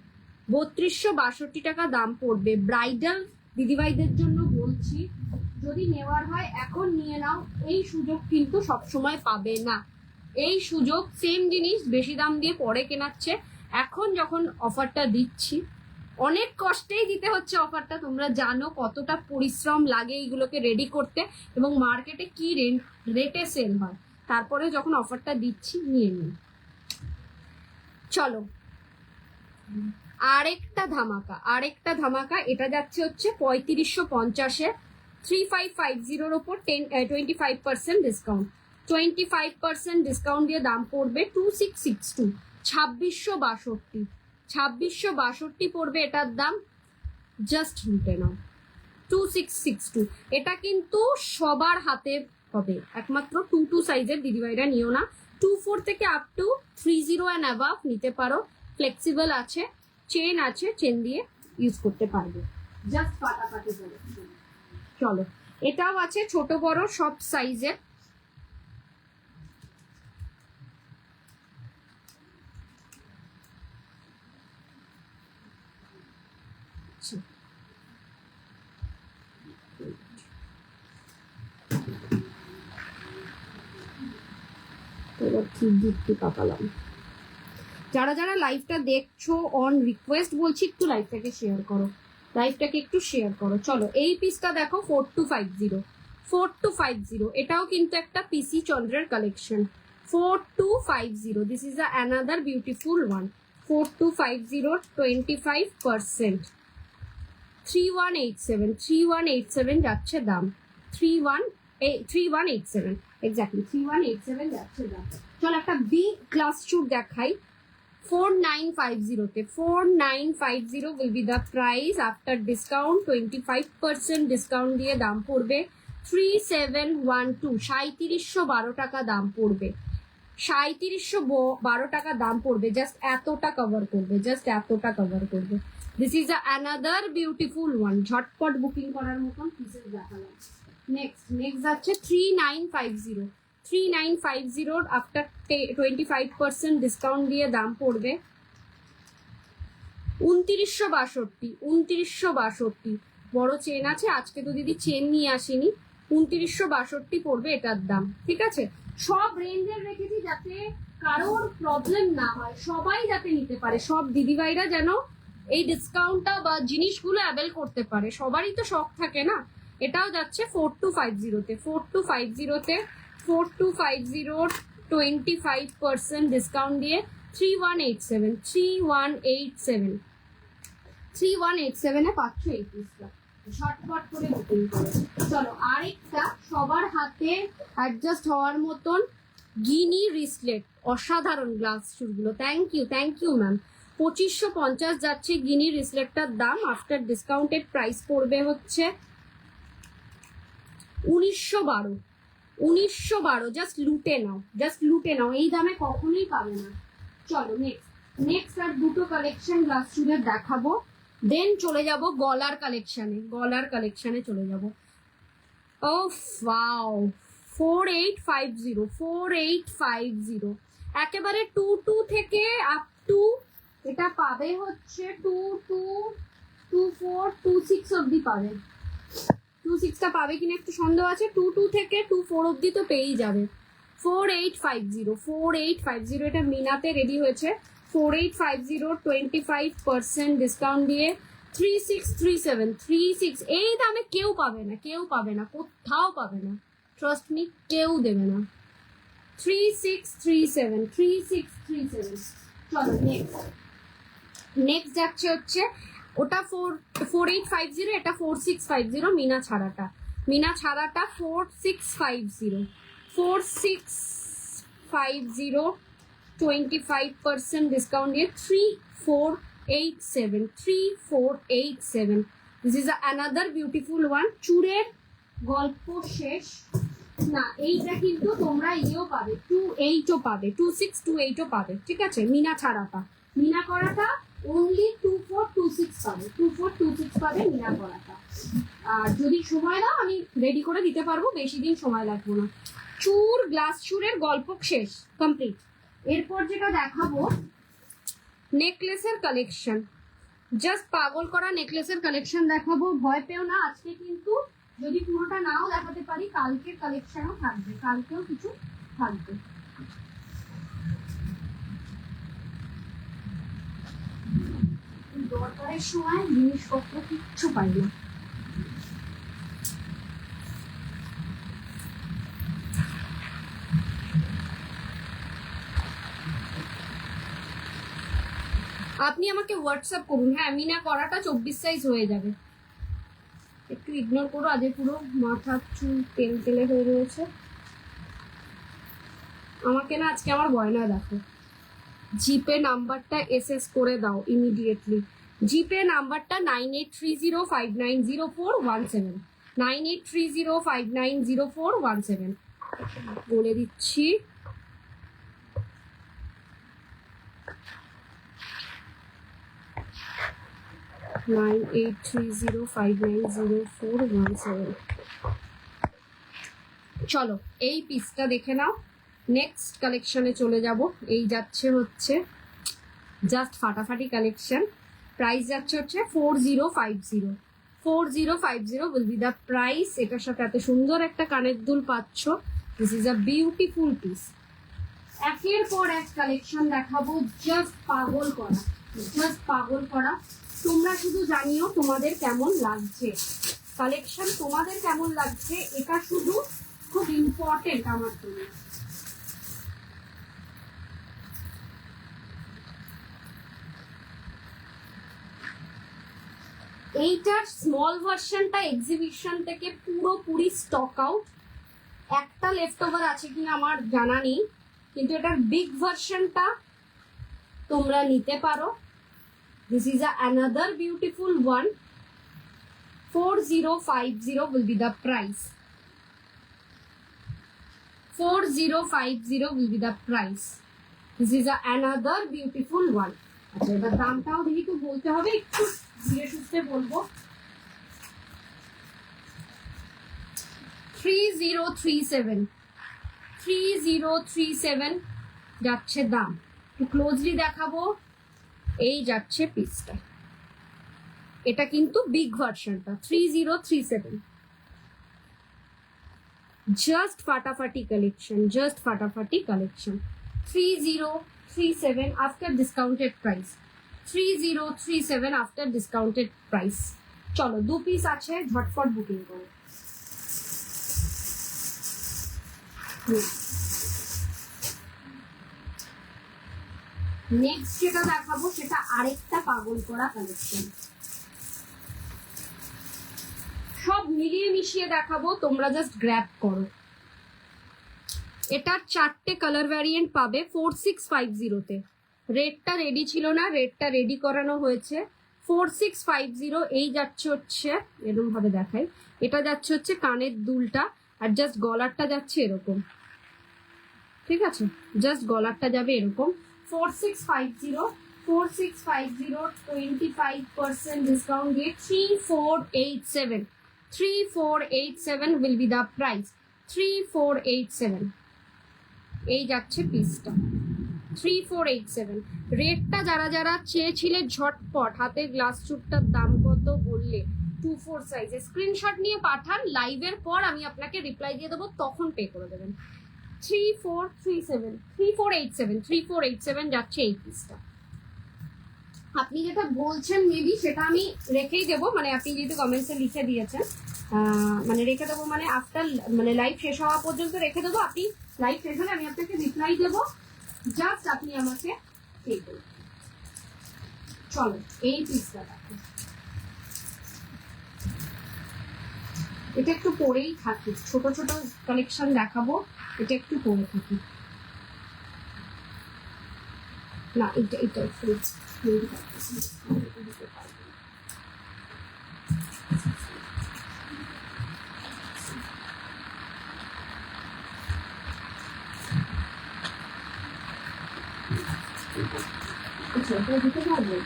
3262 টাকা দাম পড়বে। ব্রাইডাল দিদিভাইদের জন্য বলছি, যদি নেওয়ার হয় এখন নিয়ে নাও, এই সুযোগ কিন্তু সবসময় পাবে না। এই সুযোগ সেম জিনিস বেশি দাম দিয়ে পরে কেনাচ্ছে, এখন যখন অফারটা দিচ্ছি, অনেক কষ্টেই দিতে হচ্ছে অফারটা, তোমরা জানো কতটা পরিশ্রম লাগে এইগুলোকে রেডি করতে, এবং মার্কেটে কি রেটে সেল হয়, তারপরে যখন অফারটা দিচ্ছি নিয়ে নিন। চলো আরেকটা ধামাকা, এটা যাচ্ছে হচ্ছে 3550-এ, 3550-র ওপর 25% ডিসকাউন্ট, 25% ডিসকাউন্ট দিয়ে দাম পড়বে 2662, 2662 পড়বে এটার দাম। জাস্ট লুটে নাও, 2662। এটা কিন্তু সবার হাতে হবে, একমাত্র 22 সাইজের দিদিভাইরা নিও না, 24 থেকে আপ টু 30 অ্যান্ড অ্যাবাভ নিতে পারো। ফ্লেক্সিবল আছে, চেন আছে, চেন দিয়ে ইউজ করতে পারবে। জাস্ট ফাটাফাটি বলে। চলো এটাও আছে ছোট বড় সব সাইজের। যারা লাইভটা দেখছো অন রিকোয়েস্ট বলছি, একটু লাইভটাকে শেয়ার করো, চলো এই পিসটা দেখো, 4250, এটাও কিন্তু একটা পিসি চন্দ্রের collection. 4250, this is another beautiful one. 4250, 25%, 3187 যাচ্ছে দাম, 3187 এক্স্যাক্টলি 3187 যাচ্ছে দাম। চলো একটা বিগ গ্লাস চুট দেখাই, 4950-তে, 4950 will be the price after discount, 25% discount দিয়ে দাম পড়বে 3712, 3712 টাকা দাম পড়বে, 3712 টাকা দাম পড়বে। জাস্ট এতটা কভার করবে, this is another beautiful one. ঝটপট বুকিং করার মতন পিসেস দেখালাম। নেক্সট যাচ্ছে 3950 আফটার 25% ডিসকাউন্ট দিয়ে দাম পড়বে 2962। বড় চেন আছে, আজকে তো দিদি চেন নিয়ে আসেনি, 2962 পড়বে এটার দাম। ঠিক আছে, সব রেঞ্জের রেখেছি যাতে কারোর প্রবলেম না হয়, সবাই যাতে নিতে পারে, সব দিদিভাইরা যেন এই ডিসকাউন্টটা বা জিনিসগুলো অ্যাভেল করতে পারে, সবারই তো শখ থাকে না। এটাও যাচ্ছে 4250-তে, 4250-তে, 25% ডিসকাউন্ট দিয়ে 3187 পাচ্ছ এই পিসটা। শর্টকাট করে বুকিং করো। চলো আরেকটা সবার হাতে অ্যাডজাস্ট হওয়ার মতন গিনি রিসলেট, অসাধারণ গ্লাস চুলগুলো। Thank you ma'am. 2550 যাচ্ছে গিনি রিসলেটটার দাম, আফটার ডিসকাউন্টেড প্রাইস পড়বে হচ্ছে 1912। জাস্ট লুটে নাও, এই দামে কখনোই পাবে না। চলো নেক্সট আর দুটো কালেকশন গ্লাস চুলের দেখাবো, দেন চলে যাব গলার কালেকশনে চলে যাব। ও ওয়াও, 4850, একেবারে 22 থেকে আপ টু, এটা পাবে হচ্ছে 2 2 2 4 2 6 অবধি পাবে। 2 6টা পাবে কিনা একটু সন্দেহ আছে। 2 2 থেকে 2 4 অবধি তো পেয়েই যাবে। 4850 এটা মিনাতে রেডি হয়েছে। 4850 25% ডিসকাউন্ট দিয়ে 3637 এই দামে কেউ পাবে না, কেউ পাবে না, কোথাও পাবে না, ট্রাস্ট মি, কেউ দেবে না। 3637 চলো নেক্সট যাচ্ছে হচ্ছে ওটা 4850, এটা 4650 মিনা ছাড়াটা 4650 25% ডিসকাউন্ট দিয়ে 3487 this is another beautiful one. চুড়ের গল্প শেষ না, এইটা কিন্তু তোমরা ইয়েও পাবে, 28ও পাবে, 2628ও পাবে, ঠিক আছে। মিনা ছাড়াটা, মিনা করাটা অনলি 2426 পাবে, 2426 পাবে মিনা করাটা। আর যদি সময় দাও আমি রেডি করে দিতে পারবো, বেশি দিন সময় লাগবে না। চুর গ্লাস চুরের গল্প শেষ, কমপ্লিট। এরপর যেটা দেখাবো নেকলেসের কালেকশন, জাস্ট পাগল করা নেকলেসের কালেকশন দেখাবো। ভয় পেও না, আজকে কিন্তু যদি পুরোটা নাও দেখাতে পারি কালকের কালেকশনও থাকবে, কালকেও কিছু থাকবে। দরকারের সময় জিনিসপত্র কিচ্ছু পাই না। আপনি আমাকে হোয়াটসঅ্যাপ করুন, হ্যাঁ মিনা করাটা 24 সাইজ হয়ে যাবে। একটু ইগনোর করো, আজ পুরো মাথা চুল তেল তেলে হয়ে রয়েছে। আমাকে না আজকে আমার গয়না দেখো। জিপে নাম্বারটা এসএস করে দাও ইমিডিয়েটলি। জিপে নাম্বারটা 9830590417, 9830590417 বলে দিচ্ছি। চলো এই পিসটা দেখে নাও, নেক্সট কালেকশনে চলে যাব। এই যাচ্ছে হচ্ছে জাস্ট ফাটাফাটি কালেকশন, প্রাইস যাচ্ছে হচ্ছে 4050 উইল বি দ্য প্রাইস। এটার সাথে এত সুন্দর একটা কানের দুল পাচ্ছ, this is a beautiful piece. একের পর এক কালেকশন দেখাবো, জাস্ট পাগল করা, জাস্ট পাগল করা। তোমরা শুধু জানিও তোমাদের কেমন লাগছে কালেকশন, তোমাদের কেমন লাগছে, এটা শুধু খুব ইম্পর্টেন্ট আমার জন্য। এইটার স্মল ভার্সনটা এক্সিবিশন থেকে পুরোপুরি স্টক আউট, একটা লেফট ওভার আছে কিনা আমার জানা নেই, কিন্তু এটার বিগ ভার্সনটা তোমরা নিতে পারো। This is another beautiful one. 4050 will be the price. 4050 will be the price. This is another beautiful one. আচ্ছা এবার দামটাও দেখি তো বলতে হবে, একটু ধীরে সুস্থে বলবো। 3037 যাচ্ছে দাম। একটু ক্লোজলি দেখাবো, এই যাচ্ছে পিসটা, এটা কিন্তু বিগ ভার্সনটা 3037। জাস্ট ফাটাফাটি কালেকশন, জাস্ট ফাটাফাটি collection. 3037 after discounted price, 3037 after discounted price. চলো দু পিস আছে, ঝটফট বুকিং করো। নেক্সট যেটা দেখাবো সেটা আরেকটা পাগল করা কালেকশন, সব মিলিয়ে মিশিয়ে দেখাবো, তোমরা জাস্ট গ্র্যাব করো। এটার 4টে কালার ভ্যারিয়েন্ট পাবে 4650 তে। রেডটা রেডি ছিল না, রেডটা রেডি করানো হয়েছে। 4650 এই যাচ্ছে হচ্ছে এরকম ভাবে দেখাই, এটা যাচ্ছে হচ্ছে কানের দুলটা, আর জাস্ট গলারটা যাচ্ছে এরকম, ঠিক আছে, জাস্ট গলারটা যাবে এরকম। 4650 25% ডিসকাউন্ট দিয়ে 3487 will be the price, 3487 এই যাচ্ছে পিসটা। 3487 রেটটা যারা যারা চেয়েছিলে ঝটপট হাতের গ্লাস চুটটার দাম কত বললে 24 সাইজে স্ক্রিনশট নিয়ে পাঠান, লাইভের পর আমি আপনাকে রিপ্লাই দিয়ে দেবো, তখন পে করে দেবেন। 3487 যাচ্ছে এই পিসটা। আপনি যেটা বলছেন মেবি সেটা আমি রেখেই দেবো, মানে আপনি যেহেতু কমেন্টসে লিখে দিয়েছেন, মানে রেখে দেবো, মানে আফটার মানে লাইভ শেষ হওয়া পর্যন্ত রেখে দেবো। আপনি লাইভ শেষ হলে আমি আপনাকে রিপ্লাই দেবো, জাস্ট আপনি আমাকে পে করুন। চলো এই পিসটা দেখো, এটা একটু পরেই থাকি, ছোট ছোট কালেকশন দেখাবো, এটা একটু পরে থাকি না, এটা ফ্রিজ দিতে পারবো।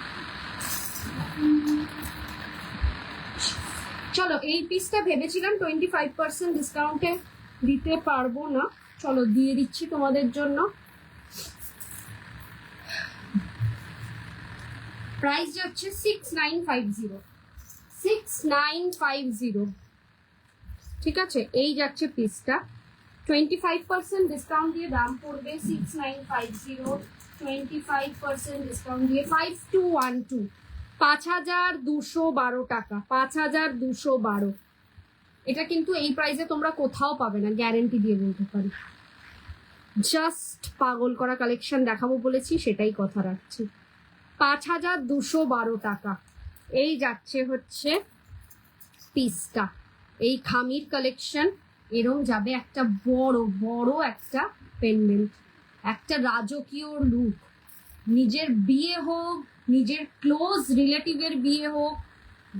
চলো এই পিসটা ভেবেছিলাম 25% ডিসকাউন্টে দিতে পারবো না, চলো দিয়ে দিচ্ছি তোমাদের জন্য। প্রাইস যাচ্ছে 6950, ঠিক আছে? এই যাচ্ছে পিসটা, 25% ডিসকাউন্ট দিয়ে দাম পড়বে 6950, 25% ডিসকাউন্ট দিয়ে 5212, 5212 টাকা, 5212। এটা কিন্তু এই প্রাইসে তোমরা কোথাও পাবে না, গ্যারেন্টি দিয়ে বলতে পারি। জাস্ট পাগল করা কালেকশন দেখাবো বলেছি, সেটাই কথা রাখছি। 5212 টাকা এই যাচ্ছে হচ্ছে পিসটা। এই খামির কালেকশন, এরম যাবে একটা বড় বড় একটা পেন্ডেন্ট, একটা রাজকীয় লুক, নিজের বিয়ে হোক, নিজের ক্লোজ রিলেটিভের বিয়ে হোক,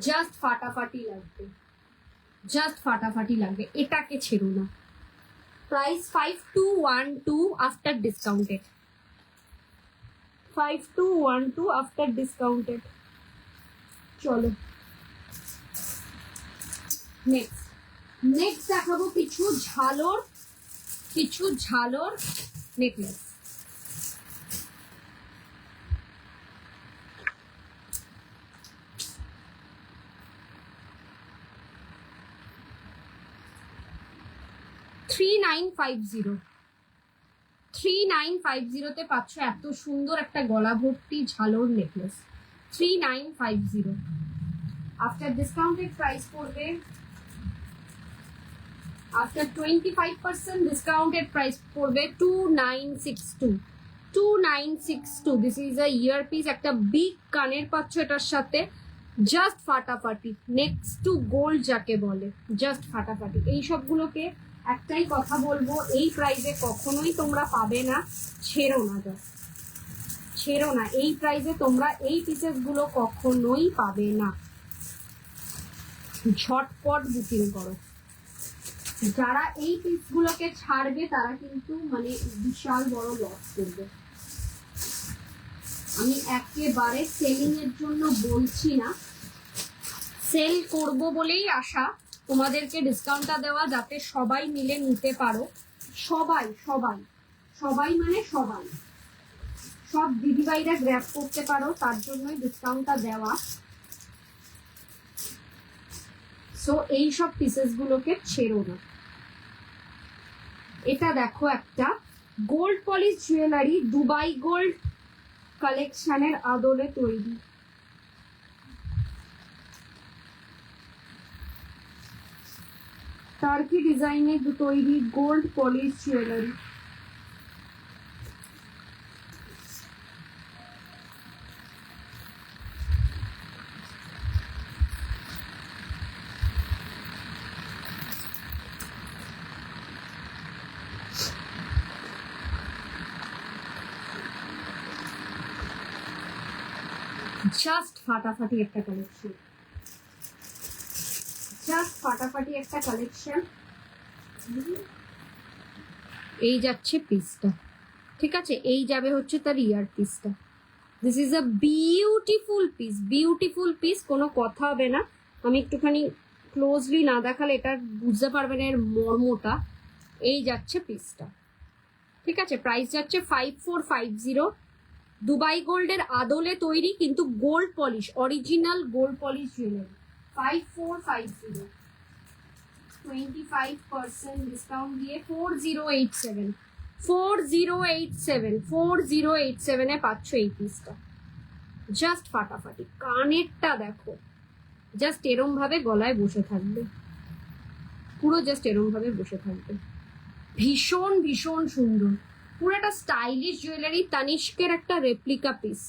জাস্ট ফাটাফাটি লাগবে, জাস্ট ফাটাফাটি লাগবে, এটাকে ছেড়ো না। Price 5212 after discounted, 5212 after discounted. চলো নেক্সট দেখাবো কিছু ঝালর নেকলেস। $3950 পাচ্ছ এত সুন্দর একটা গলা ভর্তি ঝালর নেকলেস, 3950। আফটার ডিসকাউন্টেড প্রাইস পড়বে, আফটার 25% ডিসকাউন্টেড প্রাইস পড়বে 2962। This is a year piece, একটা বিগ কানের পাচ্ছ এটার সাথে, জাস্ট ফাটাফাটি, নেক্সট টু গোল্ড যাকে বলে, জাস্ট ফাটাফাটি। এই সবগুলোকে একটাই কথা বলবো, এই প্রাইসে কখনোই তোমরা পাবে না, ছেড়ো না, জাস্ট ছেড়ো না, এই প্রাইসে তোমরা এই পিসেস গুলো কখনোই পাবে না, ঝটপট বুকিং করো। যারা এই পিসগুলোকে ছাড়বে তারা কিন্তু মানে বিশাল বড় লস করবে। আমি একেবারে সেলিং এর জন্য বলছি না, সেল করব বলেই আশা, তোমাদেরকে ডিসকাউন্টটা দেওয়া যাতে সবাই মিলে নিতে পারো, সবাই সবাই সবাই মানে সবাই, সব দিদিভাইরা গ্র্যাব করতে পারো, তার জন্যই ডিসকাউন্টটা দেওয়া। সো এই সব পিসেস গুলোকে ছেড়ো না। এটা দেখো একটা gold polish jewellery, Dubai gold কালেকশনের আদলে তৈরি, টার্কি ডিজাইনে তৈরি গোল্ড পলিশ জুয়েলারি। জাস্ট ফাটাফাটি একটা কালেকশন, জাস্ট ফাটাফাটি একটা কালেকশন। এই যাচ্ছে পিসটা, ঠিক আছে? এই যাবে হচ্ছে তার ইয়ার পিসটা। This is a beautiful piece, beautiful piece, কোনো কথা হবে না। আমি একটুখানি ক্লোজলি না দেখালে এটা বুঝতে পারবেন এর মর্মটা। এই যাচ্ছে পিসটা, ঠিক আছে, প্রাইস যাচ্ছে 5450। দুবাই গোল্ডের আদলে তৈরি কিন্তু gold polish, original gold polish jewellery. 5450, 25% discount দিয়ে 4087, 4087, 4087 এ পাচ্ছ এই পিসটা। জাস্ট ফাটাফাটি। কানেরটা দেখো, জাস্ট এরম ভাবে গলায় বসে থাকবে, পুরো জাস্ট এরম ভাবে বসে থাকবে। ভীষণ ভীষণ সুন্দর, পুরো একটা স্টাইলিশ জুয়েলারি। তানিষ্কের একটা রেপ্লিকা পিস,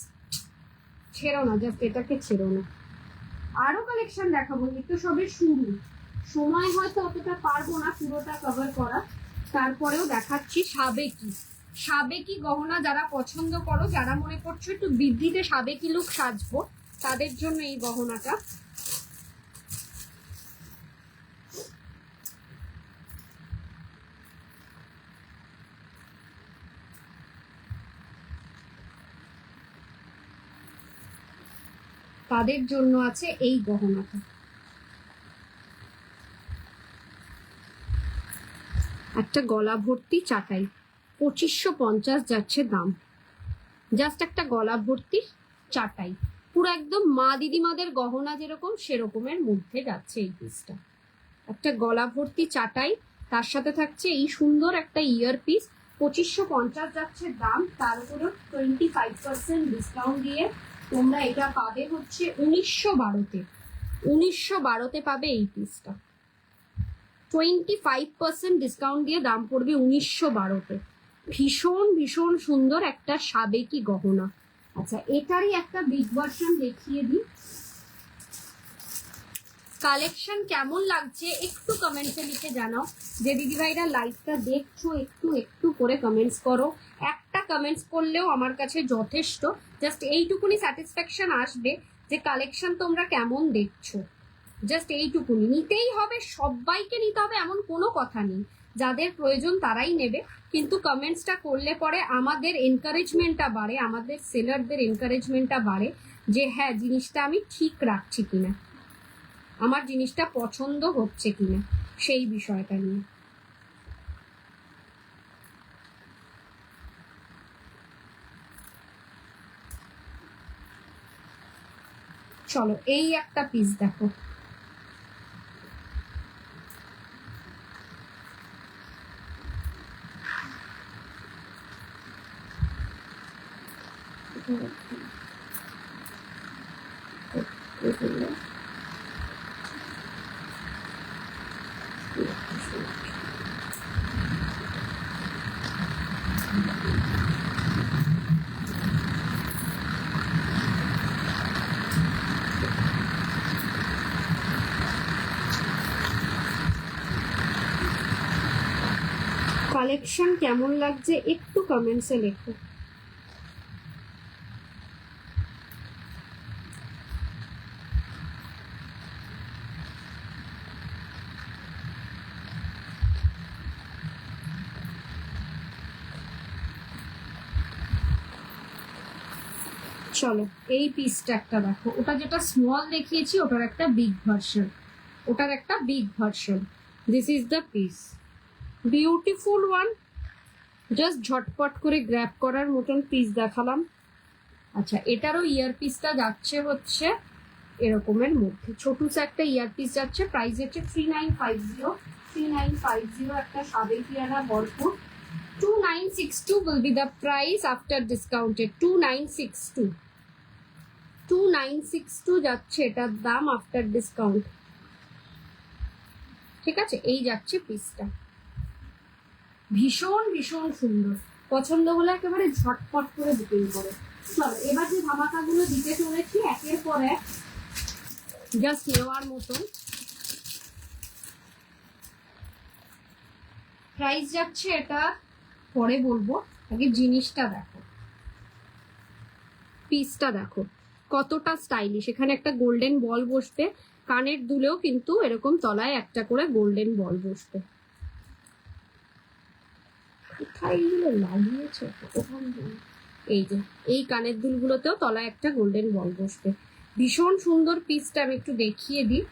ছেড়ো না, জাস্ট এটাকে ছেড়ো না। আরো কালেকশন দেখাবো, একটু সবে শুরু, সময় হয়তো অতটা পারবো না পুরোটা কভার করা, তারপরেও দেখাচ্ছি। সাবেকি, সাবেকি গহনা যারা পছন্দ করো, যারা মনে করছো একটু বৃদ্ধিতে সাবেকি লুক সাজবো, তাদের জন্য এই গহনাটা। তাদের জন্য আছে এই গহনাটা। একটা গলা ভর্তি চাটাই, 2550 যাচ্ছে দাম। জাস্ট একটা গলা ভর্তি চাটাই, পুরো একদম মা দিদিমাদের গহনা যেরকম সেরকমের মধ্যে যাচ্ছে এই পিসটা। একটা গলা ভর্তি চাটাই, তার সাথে থাকছে এই সুন্দর একটা ইয়ার পিস। 2550 যাচ্ছে দাম, তার উপরে 25% ডিসকাউন্ট দিয়ে তোমরা এটা পাবে হচ্ছে 1912-তে। 1912-তে পাবে এই পিসটা। 25% ডিসকাউন্ট দিয়ে দাম পড়বে 1912-তে। ভীষণ ভীষণ সুন্দর একটা সাবেকি গহনা। আচ্ছা, এটারই একটা বিগ ভার্সন দেখিয়ে দিই। কালেকশন কেমন লাগছে একটু কমেন্টসে লিখে জানাও। যে দিদিভাইরা লাইভটা দেখছো একটু একটু করে কমেন্টস করো, একটা কমেন্টস করলেও আমার কাছে যথেষ্ট। জাস্ট এইটুকুনি স্যাটিসফ্যাকশন আসবে যে কালেকশন তোমরা কেমন দেখছো। জাস্ট এইটুকুনি, নিতেই হবে, সবাইকে নিতে হবে এমন কোনো কথা নেই, যাদের প্রয়োজন তারাই নেবে, কিন্তু কমেন্টসটা করলে পরে আমাদের এনকারেজমেন্টটা বাড়ে, আমাদের সেলারদের এনকারেজমেন্টটা বাড়ে যে হ্যাঁ জিনিসটা আমি ঠিক রাখছি কিনা, আমার জিনিসটা পছন্দ হচ্ছে কিনা, সেই বিষয়টা নিয়ে। চলো এই একটা পিস দেখো, কালেকশন কেমন লাগছে একটু কমেন্টসে লেখো। চলো এই পিসটা একটা দেখো, ওটা যেটা স্মল দেখিয়েছি ওটার একটা বিগ ভার্সন, ওটার একটা big version. This is the piece, beautiful one, just ঝটপট করে গ্র্যাব করার মতন পিস দেখালাম। আচ্ছা, এটারও ইয়ার পিসটা যাচ্ছে হচ্ছে এরকমের মধ্যে, ছোটুসে একটা ইয়ার পিস যাচ্ছে, প্রাইস হচ্ছে 3950, 3950 একটা সাবেকিয়ানা ভরপুর। 2962 will be the price after discounted, 2962, 2962 যাচ্ছে এটার দাম আফটার ডিসকাউন্ট। ঠিক আছে, এই যাচ্ছে পিসটা, ভীষণ ভীষণ সুন্দর। পছন্দ হলে একেবারে ঝটপট করে বুকিং করো। চলো এবার যে ধামাকাগুলো দিতে চলেছি একের পর এক, জাস্ট নেওয়ার মতন। প্রাইস যাচ্ছে এটা পরে বলবো, আগে জিনিসটা দেখো, পিসটা দেখো কতটা স্টাইলিশ। এখানে একটা গোল্ডেন বল বসবে, কানের দুলেও কিন্তু এরকম তলায় একটা করে গোল্ডেন বল বসবে। কোথায় এগুলো লাগিয়েছে, এই যে এই কানের দুলগুলোতেও তলায় একটা গোল্ডেন বল বসবে। ভীষণ সুন্দর পিসটা, আমি একটু দেখিয়ে দিই।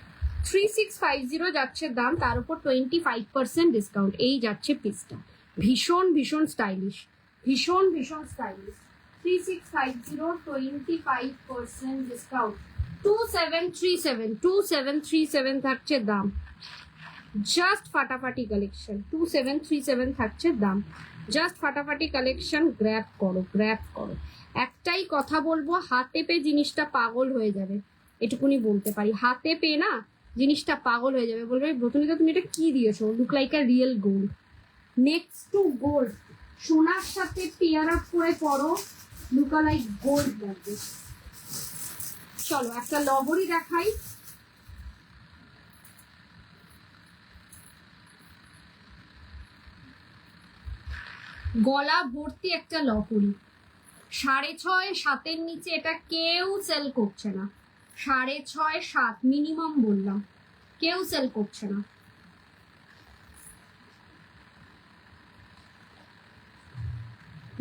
3650 যাচ্ছে দাম, তার উপর 25% ডিসকাউন্ট, এই যাচ্ছে পিসটা ভীষণ ভীষণ স্টাইলিশ, ভীষণ ভীষণ স্টাইলিশ। 3650 25% ডিসকাউন্ট, 2737 থাকছে দাম। জাস্ট ফাটাফাটি কালেকশন, 2737 থাকছে দাম। জাস্ট ফাটাফাটি কালেকশন, গ্র্যাব করো গ্র্যাব করো। একটাই কথা বলবো, হাতে পেয়ে জিনিসটা পাগল হয়ে যাবে, এটুকুনি বলতে পারি। হাতে পেয়ে না জিনিসটা পাগল হয়ে যাবে, বলবে প্রথমে তুমি এটা কি দিয়েছো, look like a real gold. Next two gold, সোনার সাথে পেয়ার আপ করে পরো, লুক লাইক গোল্ড লাগবে। চলো একটা লহরি দেখাই। গলা ভর্তি একটা লহরি, 6.5 7-এর নিচে এটা কেউ সেল করছে না। 6.5 7 মিনিমাম বললাম, কেউ সেল করছে না।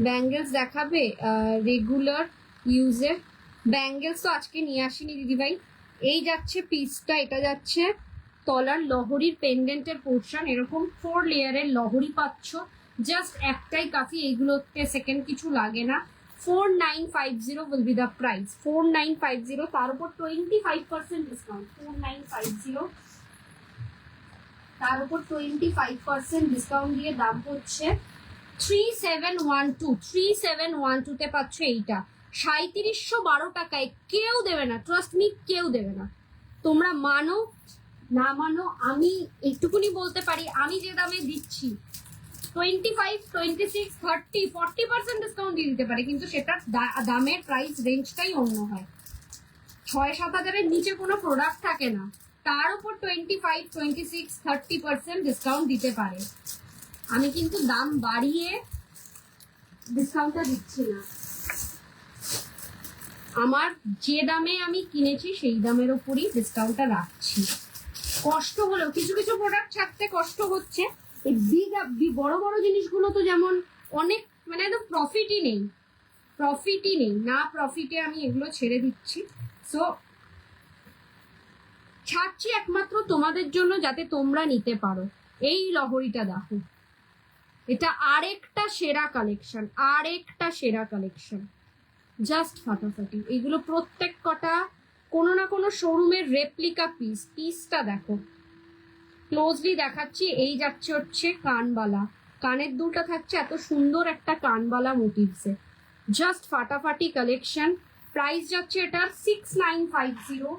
ব্যাঙ্গেলস দেখাবে রেগুলার ইউজের? ব্যাঙ্গেলস তো আজকে নিয়ে আসিনি দিদিভাই। এই যাচ্ছে পিসটা, এটা যাচ্ছে তলার লহরির পেন্ডেন্টের পোর্শন। এরকম 4 লেয়ারের লহরি পাচ্ছ, জাস্ট একটাই কাফি, এইগুলোতে সেকেন্ড কিছু লাগে না। 4950 will be the price, 4950, তার উপর 25% ডিসকাউন্ট। 4950 তার উপর 25% ডিসকাউন্ট দিয়ে দাম হচ্ছে 3712 তে পাচ্ছ এইটা। 3712 টাকায় কেউ দেবে না, ট্রাস্ট মি, কেউ দেবে না। তোমরা মানো না মানো, আমি একটুকুনি বলতে পারি, আমি যে দামে দিচ্ছি 25 26 30 40% ডিসকাউন্ট দিয়ে দিতে পারে, কিন্তু সেটার দামের প্রাইস রেঞ্জটাই অন্য হয়। 6-7 হাজারের নিচে কোনো প্রোডাক্ট থাকে না, তার উপর 25 26 30% ডিসকাউন্ট দিতে পারে। আমি কিন্তু দাম বাড়িয়ে ডিসকাউন্টটা দিচ্ছি না, আমার যে দামে আমি কিনেছি সেই দামের উপরই ডিসকাউন্টটা রাখছি। কষ্ট হলেও কিছু কিছু প্রোডাক্ট ছাড়তে কষ্ট হচ্ছে। এই বড় বড় জিনিসগুলো তো যেমন অনেক, মানে একদম প্রফিটই নেই না, প্রফিটে আমি এগুলো ছেড়ে দিচ্ছি। সো ছাড়ছি একমাত্র তোমাদের জন্য, যাতে তোমরা নিতে পারো। এই লহরিটা দেখো, এটা আরেকটা সেরা কালেকশন, জাস্ট ফাটাফাটি। এগুলো প্রত্যেক কটা কোনো না কোনো শোরুমের রেপ্লিকা পিসটা দেখো, ক্লোজলি দেখাচ্ছি। এই যাচ্ছে হচ্ছে কানবালা, কানের দুলটা থাকছে এত সুন্দর একটা কানবালা মোটিভসে, জাস্ট ফাটাফাটি কালেকশন। প্রাইস যাচ্ছে এটার 6950,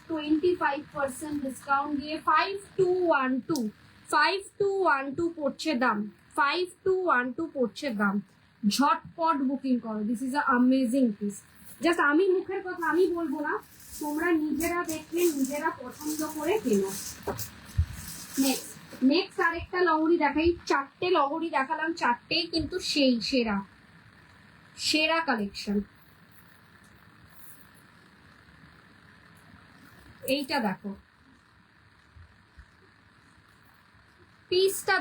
25% ডিসকাউন্ট দিয়ে 5212 পড়ছে দাম, 5212 পড়ছে দাম। ঝটপট বুকিং করো, this is a amazing piece. Just আমি মুখের কথা আমি বলবো না, তোমরা নিজেরা দেখলে নিজেরা পছন্দ করে কেনো। নেক্সট আরেকটা লহরি দেখাই। 4টে লহরি দেখালাম, 4টেই কিন্তু সেই সেরা কালেকশন। এইটা দেখো, পিসটা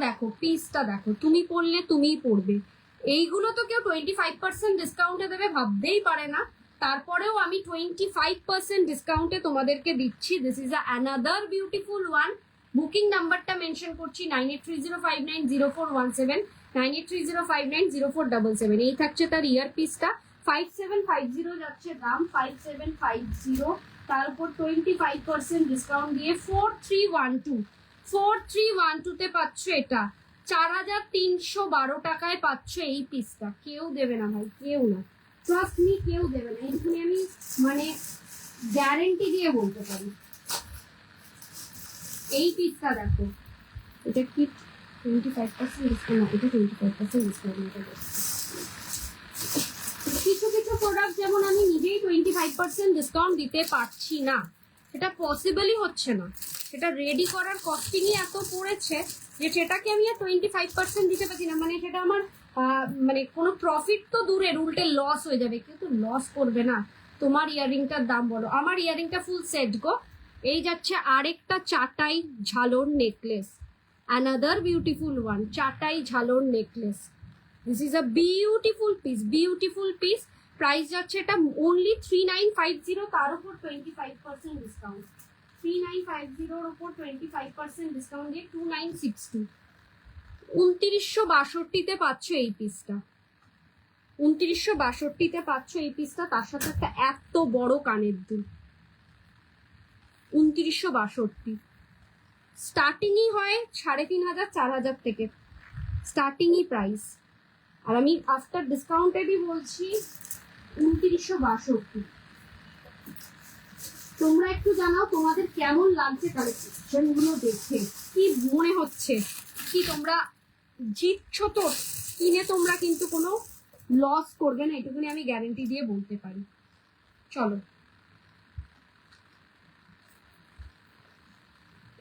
দেখো, তুমি পড়লে তুমিই পড়বে। এইগুলো তো কেউ 25% ডিসকাউন্টে দেবে ভাবতেই পারে না, তারপরেও আমি 25% ডিসকাউন্টে তোমাদেরকে দিচ্ছি। This is another beautiful one. Booking নাম্বারটা মেনশন করছি 9830590417, 9830590477। এই থাকছে তার ইয়ার পিসটা। 5750 যাচ্ছে দাম, 5750, তার উপর 25% ডিসকাউন্ট দিয়ে 4312 তে পাচ্ছ এটা। 4312 টাকায় পাচ্ছ এই পিসটা। কেউ দেবে না ভাই, কেউ না, ট্রাস্ট মি, কেউ দেবে না। এইখানে আমি মানে গ্যারেন্টি দিয়ে বলতে পারি। এই পিসটা দেখো, এটা কি 25% ডিসকাউন্ট? এটা 25% ডিসকাউন্ট। কিছু কিছু প্রোডাক্ট যেমন আমি নিজেই 25% ডিসকাউন্ট দিতে পারছি না, সেটা পসিবলই হচ্ছে না। সেটা রেডি করার কস্টিংই এত পড়েছে যে সেটাকে আমি আর 25% দিতে পারছি না। মানে সেটা আমার মানে কোনো প্রফিট তো দূরের, উল্টে লস হয়ে যাবে। কিন্তু লস করবে না। তোমার ইয়াররিংটার দাম বলো। আমার ইয়াররিংটা ফুল সেট গো। এই যাচ্ছে আরেকটা চাটাই ঝালর নেকলেস, অ্যানাদার বিউটিফুল ওয়ান, চাটাই ঝালর necklace. This is a beautiful piece. Price যাচ্ছে এটা অনলি 3950, তার উপর 25% ডিসকাউন্ট। 3950 ওর উপর 25% ডিসকাউন্ট দিয়ে 2962। 2962 পাচ্ছ এই পিসটা, 2962 পাচ্ছ এই পিসটা, তার সাথে একটা এত বড় কানের দুল। 2962 স্টার্টিংই হয় 3500 4000 থেকে, স্টার্টিংই প্রাইস। আর আমি আফটার ডিসকাউন্টেডই বলছি 2962। তোমরা একটু জানাও তোমাদের কেমন লাগছে কালেকশনগুলো দেখে, কি মনে হচ্ছে, কি তোমরা জিতছো তো, কিনে তোমরা কিন্তু কোনো লস করবে না, এটুকুনি আমি গ্যারেন্টি দিয়ে বলতে পারি। চলো,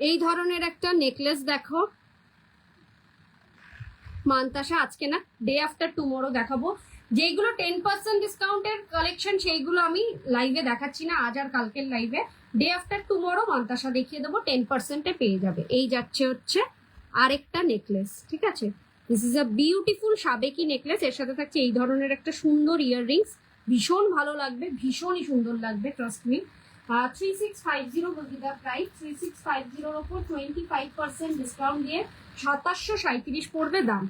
এই ধরনের একটা নেকলেস দেখো মান্তাসা, আজকে না ডে আফটার টুমরো দেখাবো। যেগুলো 10% ডিসকাউন্টের কালেকশন সেইগুলো আমি লাইভে দেখাচ্ছি না আজ আর কালকের লাইভে। ডে আফটার টুমরো মান্তাসা দেখিয়ে দেবো, 10%-এ পেয়ে যাবে। এই যাচ্ছে হচ্ছে আরেকটা নেকলেস, ঠিক আছে? দিস ইজ আ বিউটিফুল সাবেকি নেকলেস, এর সাথে থাকছে এই ধরনের একটা সুন্দর ইয়াররিংস, ভীষণ ভালো লাগবে, ভীষণই সুন্দর লাগবে, trust me. 3650 will be the price। 3650 এর ওপর 25% ডিসকাউন্ট দিয়ে 2737 পড়বে দাম,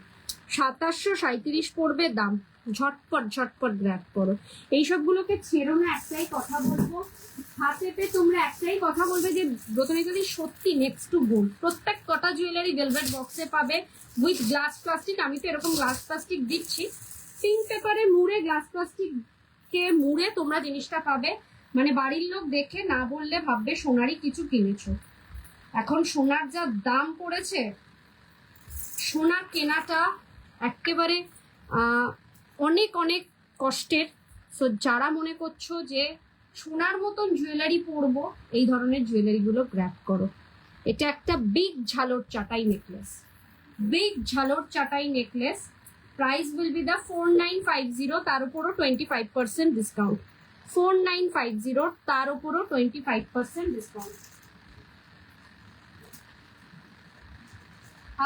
2737 পড়বে দাম। ঝটপট ঝটপট গ্র্যাব করো, এইসবগুলোকে ছেড়ো না। একটাই কথা বলবো, হাতে পেয়ে তোমরা একটাই কথা বলবে যে ব্রতনী যদি সত্যি নেক্সট টু গোল্ড। প্রত্যেক কটা জুয়েলারি ভেলভেট বক্সে পাবে উইথ গ্লাস প্লাস্টিক। আমি তো এরকম গ্লাস প্লাস্টিক দিচ্ছি, পিঙ্ক পেপারে মুড়ে গ্লাস প্লাস্টিককে মুড়ে তোমরা জিনিসটা পাবে। মানে বাড়ির লোক দেখে না বললে ভাববে সোনারই কিছু কিনেছো। এখন সোনার যা দাম পড়েছে, সোনার কেনাটা একেবারে অনেক অনেক কষ্টের। সো যারা মনে করছো যে সোনার মতন জুয়েলারি পরবো, এই ধরনের জুয়েলারিগুলো গ্র্যাব করো। এটা একটা বিগ ঝালর চাটাই নেকলেস, বিগ ঝালর চাটাই necklace. Price will be the 4950, তার উপরও 25% ডিসকাউন্ট। 4950, তার উপরও 25% ডিসকাউন্ট।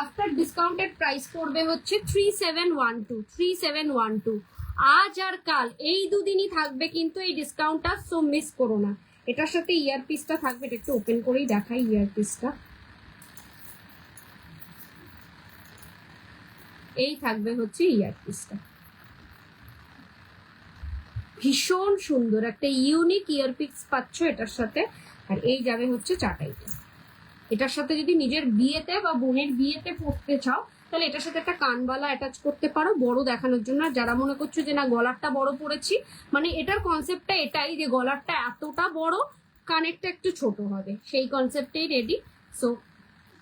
আফটার ডিসকাউন্টেড প্রাইস পড়বে হচ্ছে 3712, 3712। আজ আর কাল এই দুদিনই থাকবে কিন্তু এই ডিসকাউন্টটা, সো মিস করো না। এটার সাথে ইয়ারপিসটা থাকবে, এটা একটু ওপেন করেই দেখাই ইয়ারপিসটা। এই থাকবে হচ্ছে ইয়ারপিসটা, ভীষণ সুন্দর একটা ইউনিক ইয়ারপিস পাচ্ছ এটার সাথে। আর এই যাবে হচ্ছে চাটাইটা। এটার সাথে যদি নিজের বিয়েতে বা বোনের বিয়েতে পড়তে চাও তাহলে এটার সাথে একটা কানবালা অ্যাটাচ করতে পারো বড় দেখানোর জন্য। যারা মনে করছো যে না গলারটা বড় পড়েছি, মানে এটার কনসেপ্টটা এটাই যে গলারটা এতটা বড়, কানেরটা একটু ছোট হবে, সেই কনসেপ্টেই রেডি। সো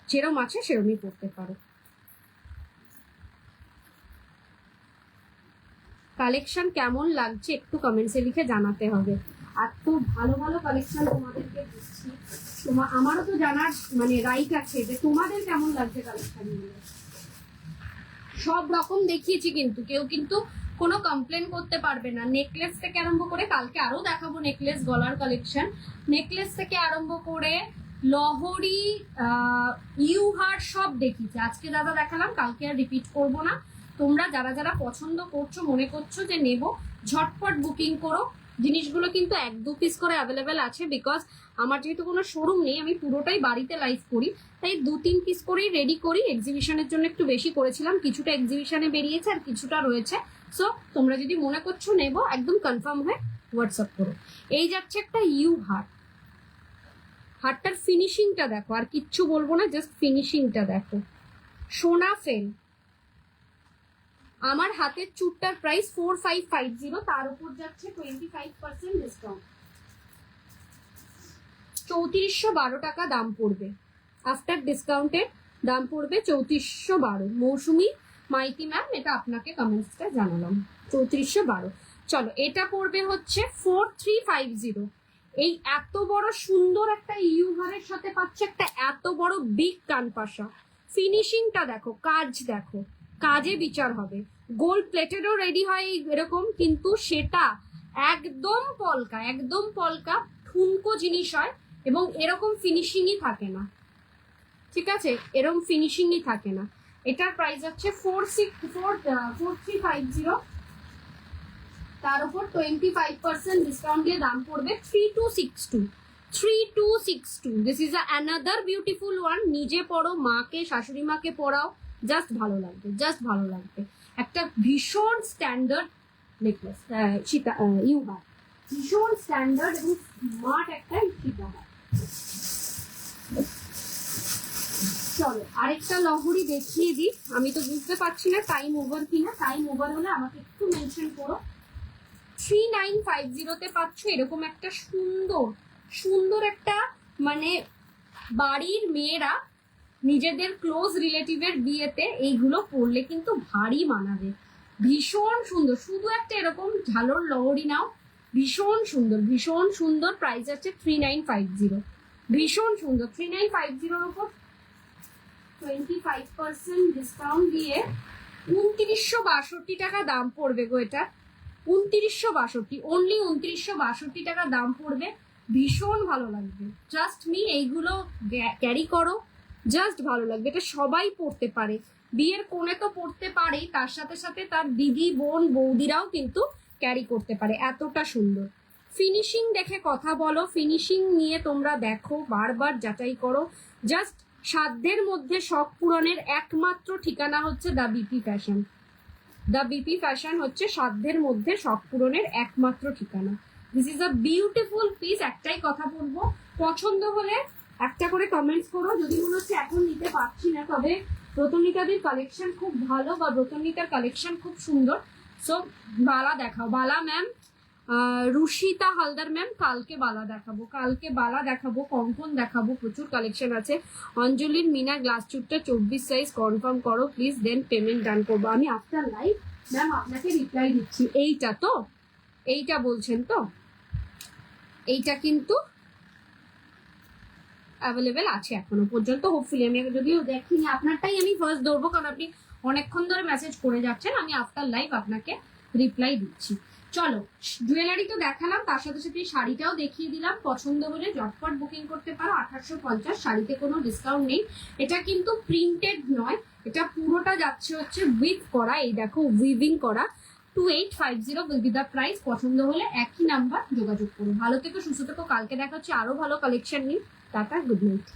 যেরম আছে সেরমই পড়তে পারো। কালেকশন কেমন লাগছে একটু কমেন্টসে লিখে জানাতে হবে। এত ভালো ভালো কালেকশন তোমাদেরকে দিচ্ছি, আমারও তো জানার মানে রাইট আছে যে তোমাদের কেমন লাগছে কালেকশন গুলো। সব রকম দেখিয়েছি কিন্তু কেউ কিন্তু কোনো কমপ্লেন করতে পারবে না। নেকলেস থেকে আরম্ভ করে, কালকে আরো দেখাবো নেকলেস গলার কালেকশন, নেকলেস থেকে আরম্ভ করে লহরি, ইউহার সব দেখিয়েছি। আজকে দাদা দেখালাম, কালকে আর রিপিট করবো না। তোমরা যারা যারা পছন্দ করছো, মনে করছো যে নেব, ঝটপট বুকিং করো। জিনিসগুলো কিন্তু 1-2 পিস করে অ্যাভেলেবেল আছে, বিকজ আমার যেহেতু কোনো শোরুম নেই, আমি পুরোটাই বাড়িতে লাইভ করি, তাই 2-3 পিস করেই রেডি করি। এক্সিবিশনের জন্য একটু বেশি করেছিলাম, কিছুটা এক্সিবিশনে বেরিয়েছে আর কিছুটা রয়েছে। সো তোমরা যদি মনে করছো নেব, একদম কনফার্ম হয়ে হোয়াটসঅ্যাপ করো। এই যাচ্ছে একটা ইউ হার্ট, হার্টটার ফিনিশিংটা দেখো, আর কিচ্ছু বলবো না, জাস্ট ফিনিশিংটা দেখো, সোনা ফেল। আমার হাতের চুটটার প্রাইস 4550, তার উপর যাচ্ছে 25% ডিসকাউন্ট, 3412 টাকা দাম পড়বে। আফটার ডিসকাউন্টের দাম পড়বে 3412। মৌসুমি মাইতি ম্যাম, এটা আপনাকে কমেন্টসটা জানালাম, 3412। চলো, এটা পড়বে হচ্ছে 4350। এই এত বড় সুন্দর একটা ইউহারের সাথে পাচ্ছে একটা এত বড় বিগ কানপাশা। ফিনিশিংটা দেখো, কাজ দেখো, কাজে বিচার হবে। গোল্ড প্লেটেডও রেডি হয় এরকম, কিন্তু সেটা একদম পলকা, একদম পলকা ঠুনকো জিনিস হয়, এবং এরকম ফিনিশিংই থাকে না, ঠিক আছে? এরকম ফিনিশিংই থাকে না। এটার প্রাইস হচ্ছে 4350, তার উপর 25% ডিসকাউন্ট দিয়ে দাম পড়বে 3262। 3262, this is another beautiful one. নিজে পড়ো, মাকে শাশুড়ি মাকে পড়াও, জাস্ট ভালো লাগবে, জাস্ট ভালো লাগবে। একটা ভীষণ স্ট্যান্ডার্ড নেকলেস, সীতা ইউবার, ভীষণ স্ট্যান্ডার্ড এবং স্মার্ট একটা সীতাহার। চলো আরেকটা লহরি দেখিয়ে দিই। আমি তো বুঝতে পারছি না টাইম ওভার কিনা, টাইম ওভার হলে আমাকে একটু মেনশন করো। 3950 পাচ্ছ এরকম একটা সুন্দর সুন্দর একটা, মানে বাড়ির মেয়েরা নিজেদের ক্লোজ রিলেটিভের বিয়েতে এইগুলো পরলে কিন্তু ভারী মানাবে, ভীষণ সুন্দর। শুধু একটা এরকম ঝালর লহরি নাও, ভীষণ সুন্দর, ভীষণ সুন্দর। প্রাইস আছে 3950, ভীষণ সুন্দর। 3950 উপর 25% ডিসকাউন্ট দিয়ে 2962 টাকা দাম পড়বে গো। এটা 2962, অনলি 2962 টাকা দাম পড়বে। ভীষণ ভালো লাগবে, জাস্ট মি এইগুলো ক্যারি করো, জাস্ট ভালো লাগবে। এটা সবাই পড়তে পারে, বিয়ের কোণে তো পড়তে পারেই, তার সাথে সাথে তার দিদি বোন বৌদিরাও কিন্তু ক্যারি করতে পারে, এতটা সুন্দর। ফিনিশিং দেখে কথা বলো, ফিনিশিং নিয়ে তোমরা দেখো, বারবার যাচাই করো। জাস্ট সাধ্যের মধ্যে শখ পূরণের একমাত্র ঠিকানা হচ্ছে the BP fashion. The BP fashion হচ্ছে সাধ্যের মধ্যে শখ পূরণের একমাত্র ঠিকানা। This is a beautiful piece. একটাই কথা বলবো, পছন্দ হলে একটা করে কমেন্টস করো। যদি মনে হচ্ছে এখন নিতে পারছি না, তবে ব্রতনিকাদের কালেকশন খুব ভালো বা ব্রতনিকার কালেকশন খুব সুন্দর। সো বালা দেখাও, বালা ম্যাম, রুশিতা হালদার ম্যাম, কালকে বালা দেখাবো, কালকে বালা দেখাবো, কঙ্কন দেখাবো, প্রচুর কালেকশন আছে। অঞ্জলির মিনা গ্লাস চুটটা 24 সাইজ কনফার্ম করো প্লিজ, দেন পেমেন্ট ডান করবো। আমি আফটার লাইভ ম্যাম আপনাকে রিপ্লাই দিচ্ছি। এইটা তো, এইটা বলছেন তো, এইটা কিন্তু অ্যাভেলেবেল আছে এখনো পর্যন্ত। হোপফুলি, আমি যদিও দেখিনি, আপনারটাই আমি ফার্স্ট ধরবো, কারণ আপনি অনেকক্ষণ ধরে মেসেজ করে যাচ্ছেন। আমি আফটার লাইভ আপনাকে রিপ্লাই দিচ্ছি। চলো, জুয়েলারি তো দেখালাম, তার সাথে সাথে শাড়িটাও দেখিয়ে দিলাম। পছন্দ হলে ঝটপট বুকিং করতে পারো। 1850, শাড়িতে কোনো ডিসকাউন্ট নেই। এটা কিন্তু প্রিন্টেড নয়, এটা পুরোটা যাচ্ছে হচ্ছে উইথ করা, এই দেখো উইভিং করা। 2850 উইল বি দ্য প্রাইস। পছন্দ হলে একই নাম্বার যোগাযোগ করো। ভালো থেকো, সুস্থ থেকো, কালকে দেখা হচ্ছে আরো ভালো কালেকশন নিয়ে। Tata, good night.